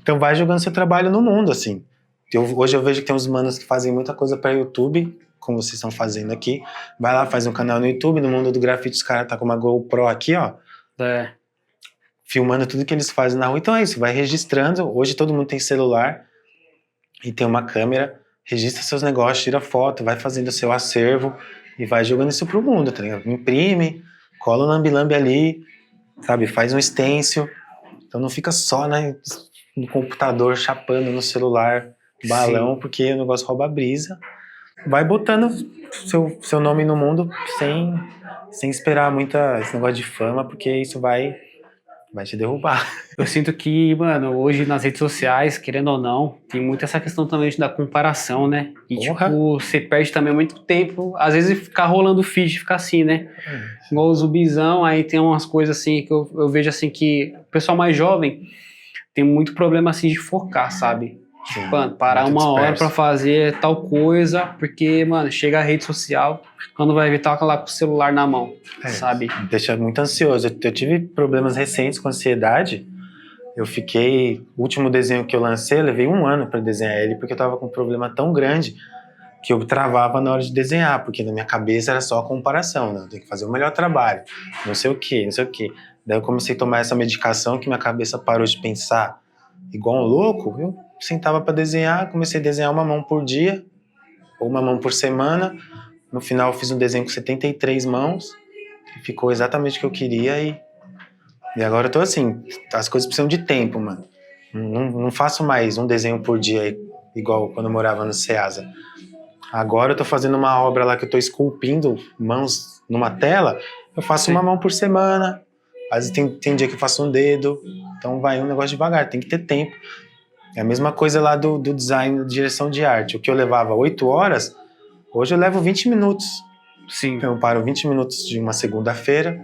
Então vai jogando seu trabalho no mundo, assim. Hoje eu vejo que tem uns manos que fazem muita coisa para YouTube, como vocês estão fazendo aqui. Vai lá, faz um canal no YouTube, no mundo do grafite os caras tá com uma GoPro aqui, ó. Filmando tudo que eles fazem na rua. Então é isso, vai registrando. Hoje todo mundo tem celular e tem uma câmera. Registra seus negócios, tira foto, vai fazendo o seu acervo e vai jogando isso pro mundo, tá ligado? Imprime, cola o lambi-lambi ali, sabe? Faz um stencil. Então não fica só, né, no computador, chapando no celular, balão, sim, porque o negócio rouba a brisa. Vai botando seu nome no mundo sem esperar muito esse negócio de fama, porque isso vai vai te derrubar. Eu sinto que, mano, hoje nas redes sociais, querendo ou não, tem muito essa questão também da comparação, né? E, Porra. tipo, você perde também muito tempo, às vezes ficar rolando o feed, ficar assim, né? Igual o Zubizão, aí tem umas coisas assim que eu vejo assim que o pessoal mais jovem tem muito problema assim de focar, sabe? Sim, Mano, parar muito uma hora pra disperso. fazer tal coisa, porque, mano, chega a rede social, quando vai ver, tá lá com o celular na mão, sabe? Deixa muito ansioso. Eu tive problemas recentes com ansiedade. O último desenho que eu lancei, eu levei 1 ano para desenhar ele, porque eu tava com um problema tão grande que eu travava na hora de desenhar, porque na minha cabeça era só a comparação, né? Eu tenho que fazer o melhor trabalho, não sei o quê, não sei o quê. Daí eu comecei a tomar essa medicação que minha cabeça parou de pensar igual um louco. Eu sentava para desenhar, comecei a desenhar uma mão por dia, ou uma mão por semana. No final eu fiz um desenho com 73 mãos, que ficou exatamente o que eu queria e agora eu tô assim, as coisas precisam de tempo, mano. Não faço mais um desenho por dia igual quando eu morava no Ceasa. Agora eu tô fazendo uma obra lá que eu tô esculpindo mãos numa tela, eu faço uma mão por semana. Às vezes tem dia que eu faço um dedo, então vai um negócio devagar, tem que ter tempo. É a mesma coisa lá do design, da direção de arte. O que eu levava 8 horas, hoje eu levo 20 minutos. Sim. Eu paro 20 minutos de uma segunda-feira.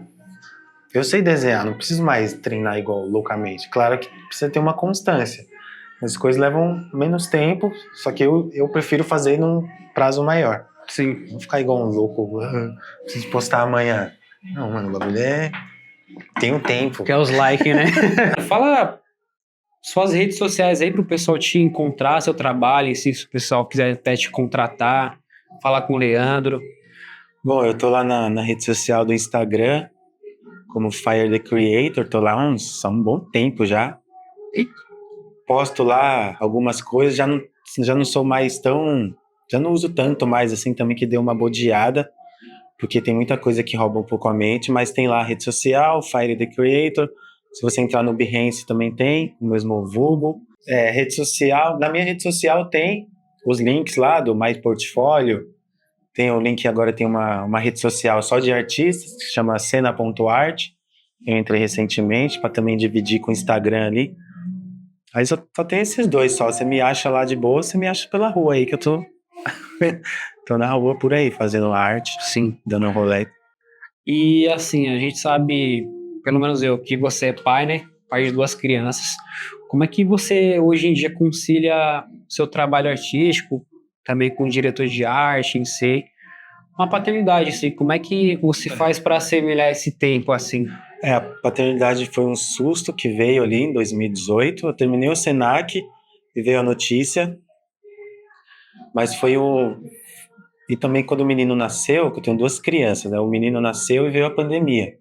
Eu sei desenhar, não preciso mais treinar igual loucamente. Claro que precisa ter uma constância. As coisas levam menos tempo, só que eu prefiro fazer num prazo maior. Sim. Não ficar igual um louco, preciso postar amanhã. Não, mano, o bagulho tem um tempo. Que é os likes, né? Fala suas redes sociais aí pro pessoal te encontrar, seu trabalho, se o pessoal quiser até te contratar, falar com o Leandro. Bom, eu tô lá na rede social do Instagram, como Fire the Creator, tô lá há um bom tempo já. E posto lá algumas coisas, já não sou mais tão... Já não uso tanto mais, assim, também que deu uma bodeada, porque tem muita coisa que rouba um pouco a mente, mas tem lá a rede social, Fire the Creator. Se você entrar no Behance também tem, o mesmo vulgo. Rede social, na minha rede social tem os links lá do My Portfólio, tem o link, agora tem uma rede social só de artistas, que chama cena.art. Eu entrei recentemente para também dividir com o Instagram ali. Aí só tem esses dois só. Você me acha lá de boa, você me acha pela rua aí, que eu tô na rua por aí, fazendo arte, Sim. dando um rolê. E assim, a gente sabe, pelo menos eu, que você é pai, né? Pai de 2 crianças. Como é que você hoje em dia concilia seu trabalho artístico, também com o diretor de arte em si, uma paternidade, assim? Como é que você faz para assemelhar esse tempo, assim? A paternidade foi um susto que veio ali em 2018. Eu terminei o Senac e veio a notícia. Mas foi E também quando o menino nasceu, que eu tenho 2 crianças, né? O menino nasceu e veio a pandemia.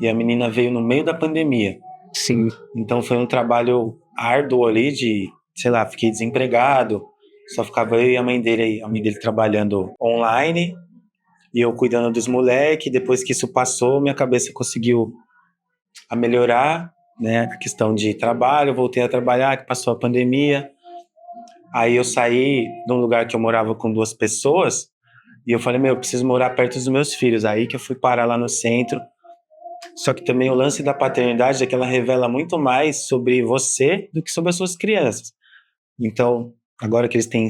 E a menina veio no meio da pandemia. Sim. Então foi um trabalho árduo ali de, sei lá, fiquei desempregado. Só ficava eu e a mãe dele trabalhando online e eu cuidando dos moleques. Depois que isso passou, minha cabeça conseguiu a melhorar, né? A questão de trabalho, eu voltei a trabalhar, que passou a pandemia. Aí eu saí de um lugar que eu morava com 2 pessoas e eu falei, eu preciso morar perto dos meus filhos. Aí que eu fui parar lá no centro. Só que também o lance da paternidade é que ela revela muito mais sobre você do que sobre as suas crianças. Então, agora que eles têm,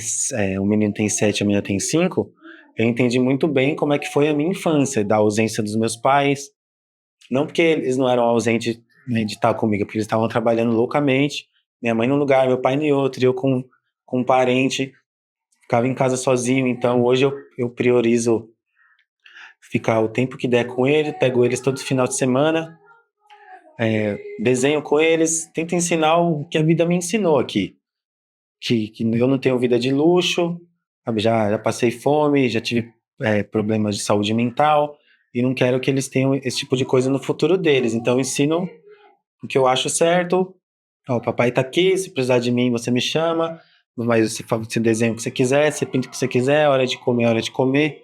o menino tem 7, a menina tem 5, eu entendi muito bem como é que foi a minha infância, da ausência dos meus pais. Não porque eles não eram ausentes, né, de estar comigo, porque eles estavam trabalhando loucamente. Minha mãe num lugar, meu pai em outro, e eu com um parente, ficava em casa sozinho. Então, hoje eu priorizo ficar o tempo que der com eles, pego eles todo final de semana, desenho com eles, tento ensinar o que a vida me ensinou aqui. Que eu não tenho vida de luxo, sabe? Já passei fome, já tive problemas de saúde mental, e não quero que eles tenham esse tipo de coisa no futuro deles. Então eu ensino o que eu acho certo. Ó, o papai tá aqui, se precisar de mim você me chama, mas você desenha o que você quiser, você pinta o que você quiser, hora de comer, hora de comer.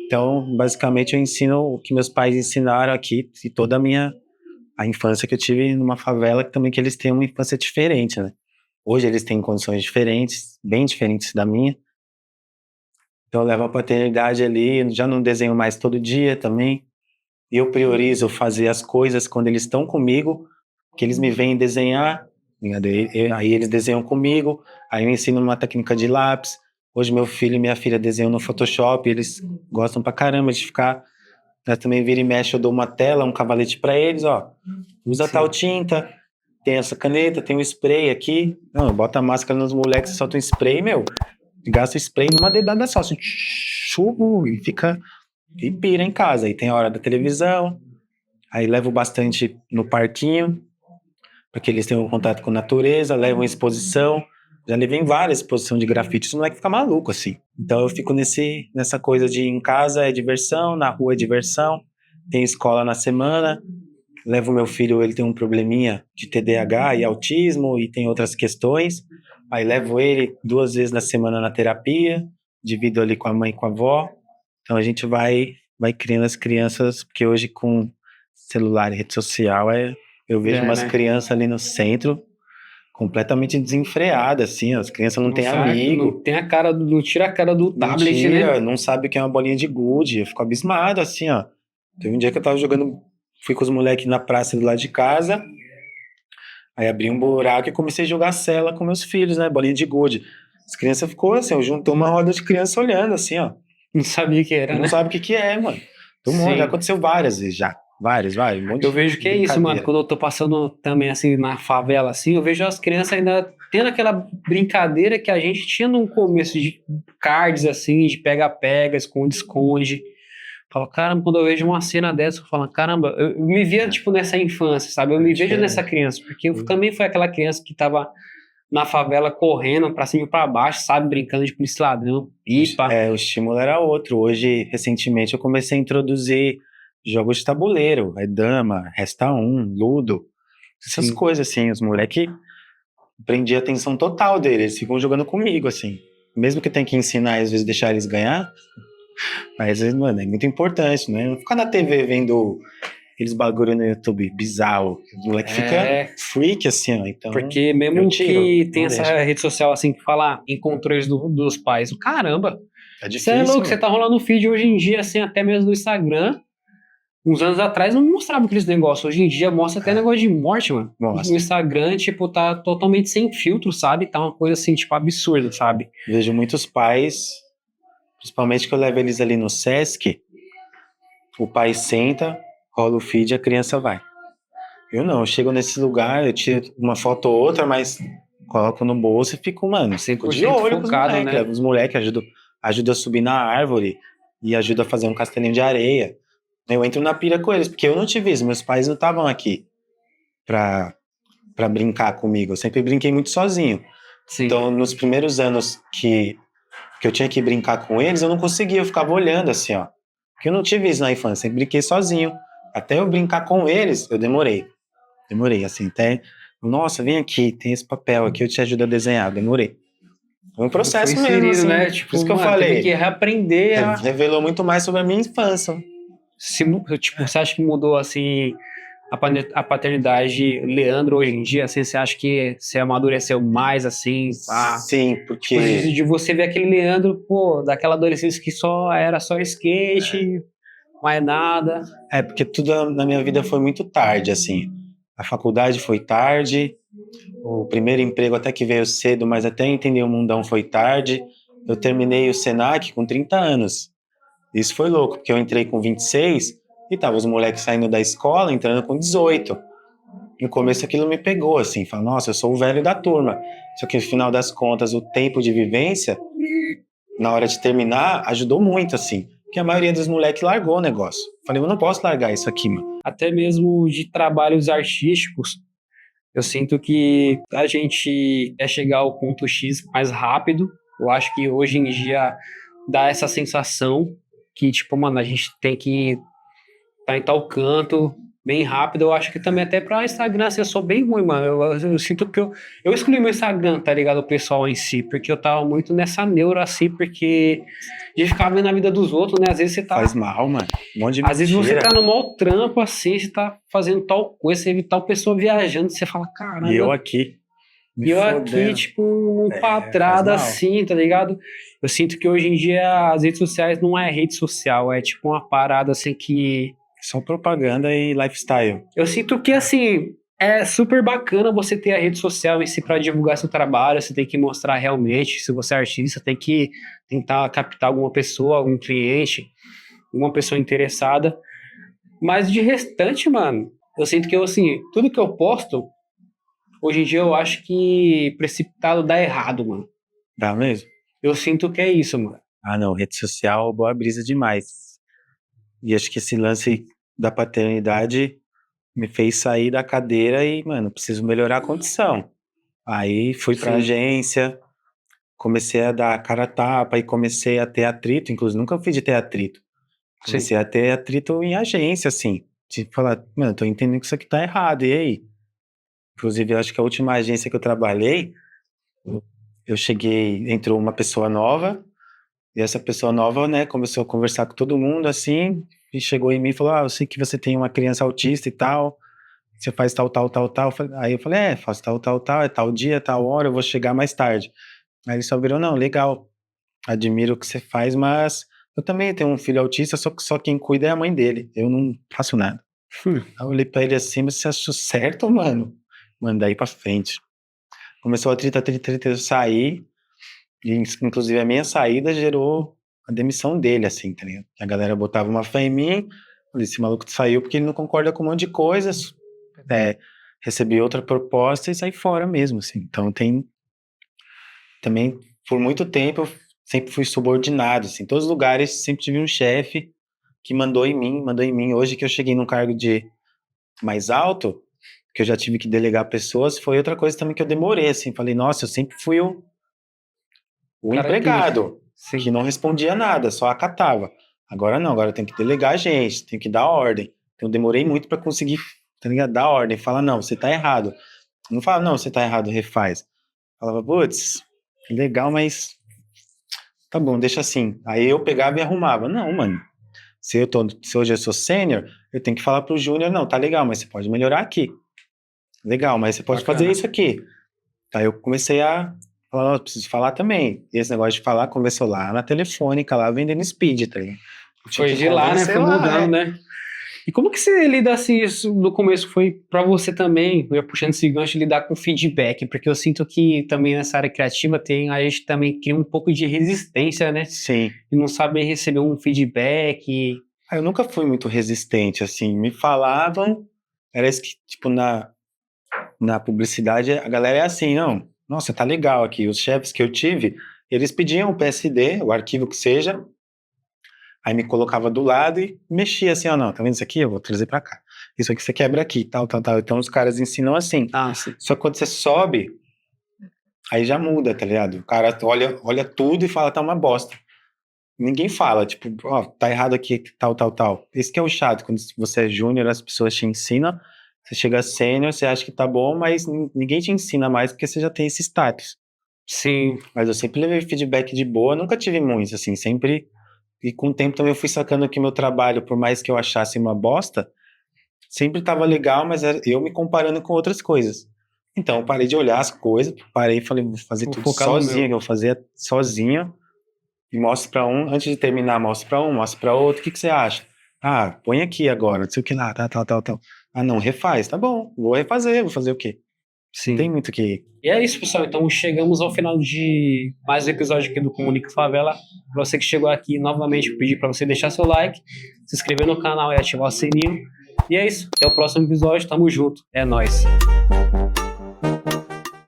Então, basicamente, eu ensino o que meus pais ensinaram aqui e toda a infância que eu tive numa favela, que também que eles têm uma infância diferente, né? Hoje eles têm condições diferentes, bem diferentes da minha. Então eu levo a paternidade ali, já não desenho mais todo dia também. E eu priorizo fazer as coisas quando eles estão comigo, que eles me veem desenhar, ligado? Aí eles desenham comigo, aí eu ensino uma técnica de lápis. Hoje meu filho e minha filha desenham no Photoshop, eles gostam pra caramba de ficar. Eu também vira e mexe, eu dou uma tela, um cavalete pra eles, ó. Usa Sim. tal tinta, tem essa caneta, tem um spray aqui. Não, bota a máscara nos moleques, solta um spray, meu. Gasta o spray numa dedada só, assim, e fica, e pira em casa. Aí tem a hora da televisão, aí levo bastante no parquinho, porque eles têm um contato com a natureza, levam exposição. Já levei em várias exposições de grafite, isso não é que fica maluco, assim. Então eu fico nessa coisa de em casa é diversão, na rua é diversão, tem escola na semana, levo meu filho, ele tem um probleminha de TDAH e autismo e tem outras questões, aí levo ele 2 vezes na semana na terapia, divido ali com a mãe e com a avó, então a gente vai criando as crianças, porque hoje com celular e rede social eu vejo umas né? crianças ali no centro completamente desenfreadas, assim, as crianças não têm amigo, Não tem a cara, não tira a cara do não tablet, tira, né? não sabe o que é uma bolinha de gude, eu fico abismado, assim, ó. Teve um dia que eu tava jogando, fui com os moleques na praça do lado de casa, aí abri um buraco e comecei a jogar cela com meus filhos, né, bolinha de gude. As crianças ficou assim, eu juntou uma roda de criança olhando, assim, ó. Não sabia que era, Não né? sabe o que que é, mano. Todo mundo, já Sim. aconteceu várias vezes já. Várias, um monte Eu de vejo que é isso, mano. brincadeira. Quando eu tô passando também assim na favela, assim, eu vejo as crianças ainda tendo aquela brincadeira que a gente tinha no começo de cards, assim, de pega-pega, esconde-esconde. Falo, caramba, quando eu vejo uma cena dessa, eu falo, caramba, eu me via, tipo, nessa infância, sabe? Eu me vejo nessa criança, porque eu também fui aquela criança que tava na favela correndo pra cima e pra baixo, sabe? Brincando de polícia e ladrão, pipa. O estímulo era outro. Hoje, recentemente, eu comecei a introduzir jogos de tabuleiro, dama, resta um, ludo, essas Sim. coisas assim. Os moleques prendi a atenção total deles, eles ficam jogando comigo, assim. Mesmo que tenha que ensinar e às vezes deixar eles ganhar, mas, mano, é muito importante, né? Não ficar na TV vendo aqueles bagulho no YouTube bizarro. O moleque fica freak, assim, ó. Então, porque mesmo que tem não essa deixa. rede social assim que fala em controles dos pais, caramba, É você é difícil, louco, você tá rolando feed hoje em dia, assim, até mesmo no Instagram. Uns anos atrás não mostrava aqueles negócios. Hoje em dia mostra até negócio de morte, mano. Mostra. No Instagram, tipo, tá totalmente sem filtro, sabe? Tá uma coisa assim, tipo, absurda, sabe? Vejo muitos pais, principalmente que eu levo eles ali no Sesc, o pai senta, rola o feed e a criança vai. Eu não, eu chego nesse lugar, eu tiro uma foto ou outra, mas coloco no bolso e fico, mano, fico de 100% olho com os focado, moleques. né? Levo os moleques, ajudo a subir na árvore e ajudo a fazer um castelinho de areia. Eu entro na pira com eles, porque eu não tive isso, meus pais não estavam aqui pra brincar comigo. Eu sempre brinquei muito sozinho. Sim. Então, nos primeiros anos que eu tinha que brincar com eles, eu não conseguia, eu ficava olhando assim, ó. Porque eu não tive isso na infância, sempre brinquei sozinho. Até eu brincar com eles, eu demorei. Demorei, assim, até... Nossa, vem aqui, tem esse papel aqui, eu te ajudo a desenhar. Eu demorei. Foi um processo Foi mesmo, inserido, assim. né? Tipo, Por isso que eu mano, falei. teve que reaprender a... Revelou muito mais sobre a minha infância. Tipo, você acha que mudou, assim, a paternidade Leandro hoje em dia? Assim, você acha que você amadureceu mais, assim? Sim, porque... Tipo, de você ver aquele Leandro, pô, daquela adolescência que era só skate, mais nada. Porque tudo na minha vida foi muito tarde, assim. A faculdade foi tarde, o primeiro emprego até que veio cedo, mas até entender o mundão foi tarde. Eu terminei o Senac com 30 anos. Isso foi louco, porque eu entrei com 26 e tava os moleques saindo da escola, entrando com 18. No começo aquilo me pegou, assim, falei, nossa, eu sou o velho da turma. Só que no final das contas, o tempo de vivência, na hora de terminar, ajudou muito, assim. Porque a maioria dos moleques largou o negócio. Falei, eu não posso largar isso aqui, mano. Até mesmo de trabalhos artísticos, eu sinto que a gente quer chegar ao ponto X mais rápido. Eu acho que hoje em dia dá essa sensação que, tipo, mano, a gente tem que estar em tal canto bem rápido. Eu acho que também até pra Instagram, assim, eu sou bem ruim, mano. Eu sinto que eu excluí meu Instagram, tá ligado? O pessoal em si, porque eu tava muito nessa neura, assim, porque de ficar vendo a vida dos outros, né? Às vezes você tá... Faz mal, mano. Um monte de Às vezes você mentira. tá no maior trampo, assim, você tá fazendo tal coisa, você vê tal pessoa viajando, você fala, caramba... E eu aqui. E eu aqui, tipo, um quadrado faz mal. assim, tá ligado? Eu sinto que hoje em dia as redes sociais não é rede social, é tipo uma parada assim que... Só propaganda e lifestyle. Eu sinto que, assim, É super bacana você ter a rede social em si para divulgar seu trabalho, você tem que mostrar realmente, se você é artista, tem que tentar captar alguma pessoa, algum cliente, uma pessoa interessada. Mas de restante, mano, eu sinto que eu, assim, tudo que eu posto, hoje em dia eu acho que precipitado dá errado, mano. Dá mesmo? Eu sinto que é isso, mano. Ah, não, rede social, boa brisa demais. E acho que esse lance da paternidade me fez sair da cadeira e, mano, preciso melhorar a condição. Aí fui pra Sim. agência, comecei a dar a cara a tapa e comecei a ter atrito, inclusive nunca fui de ter atrito. Sim. Comecei a ter atrito em agência, assim, de falar, mano, tô entendendo que isso aqui tá errado, e aí? Inclusive, eu acho que a última agência que eu trabalhei, eu cheguei, entrou uma pessoa nova, e essa pessoa nova, né, começou a conversar com todo mundo, assim, e chegou em mim e falou, eu sei que você tem uma criança autista e tal, você faz tal, tal, tal, tal. Aí eu falei, faço tal, tal, tal, é tal dia, tal hora, eu vou chegar mais tarde. Aí ele só virou, não, legal, admiro o que você faz, mas eu também tenho um filho autista, só quem cuida é a mãe dele, eu não faço nada. Aí eu olhei pra ele assim, mas você achou certo, mano? Mandei pra frente. Começou a treta, eu saí, e inclusive a minha saída gerou a demissão dele, assim, tá ligado? A galera botava uma fé em mim, falei, esse maluco saiu porque ele não concorda com um monte de coisas, recebi outra proposta e saí fora mesmo, assim. Então também, por muito tempo, eu sempre fui subordinado, assim. Em todos os lugares sempre tive um chefe que mandou em mim. Hoje que eu cheguei num cargo de mais alto, que eu já tive que delegar pessoas, foi outra coisa também que eu demorei, assim. Falei, nossa, eu sempre fui o Cara empregado, Sim. que não respondia nada, só acatava. Agora não, agora eu tenho que delegar a gente, tenho que dar ordem. Então eu demorei muito para conseguir, tá ligado? Dar ordem, falar, não, você tá errado. Não fala, não, você tá errado, refaz. Falava, putz, legal, mas tá bom, deixa assim. Aí eu pegava e arrumava. Não, mano, se hoje eu sou sênior, eu tenho que falar pro júnior, não, tá legal, mas você pode melhorar aqui. Legal, mas você pode fazer isso aqui. Aí eu comecei a falar, preciso falar também. E esse negócio de falar começou lá na Telefônica, lá vendendo speed, tá ligado? Foi de lá, né? Foi mudando, né? E como que você lida assim, isso no começo foi pra você também, eu ia puxando esse gancho, lidar com feedback, porque eu sinto que também nessa área criativa a gente também cria um pouco de resistência, né? Sim. E não sabe receber um feedback. Eu nunca fui muito resistente, assim, me falavam, era isso que, tipo, na publicidade, a galera é assim, não, nossa, tá legal aqui, os chefes que eu tive, eles pediam o PSD, o arquivo que seja, aí me colocava do lado e mexia assim, não, tá vendo isso aqui? Eu vou trazer pra cá. Isso aqui você quebra aqui, tal, tal, tal. Então os caras ensinam assim. Sim. Só que quando você sobe, aí já muda, tá ligado? O cara olha tudo e fala, tá uma bosta. Ninguém fala, tipo, tá errado aqui, tal, tal, tal. Esse que é o chato, quando você é júnior, as pessoas te ensinam, você chega sênior, você acha que tá bom, mas ninguém te ensina mais porque você já tem esse status. Sim. Mas eu sempre levei feedback de boa, nunca tive muitos, assim, sempre. E com o tempo também eu fui sacando que meu trabalho, por mais que eu achasse uma bosta, sempre tava legal, mas era eu me comparando com outras coisas. Então eu parei de olhar as coisas, parei e falei, vou fazer tudo sozinho, que eu vou fazer sozinho. E mostro pra um, antes de terminar, mostro pra um, mostro pra outro, o que você acha? Ah, põe aqui agora, não sei o que lá, tal. Ah, não, refaz, tá bom, vou refazer, vou fazer o quê? Sim. Não tem muito o que... E é isso, pessoal. Então chegamos ao final de mais um episódio aqui do Comunica Favela. Pra você que chegou aqui, novamente eu pedi pra você deixar seu like, se inscrever no canal e ativar o sininho. E é isso. Até o próximo episódio. Tamo junto. É nóis.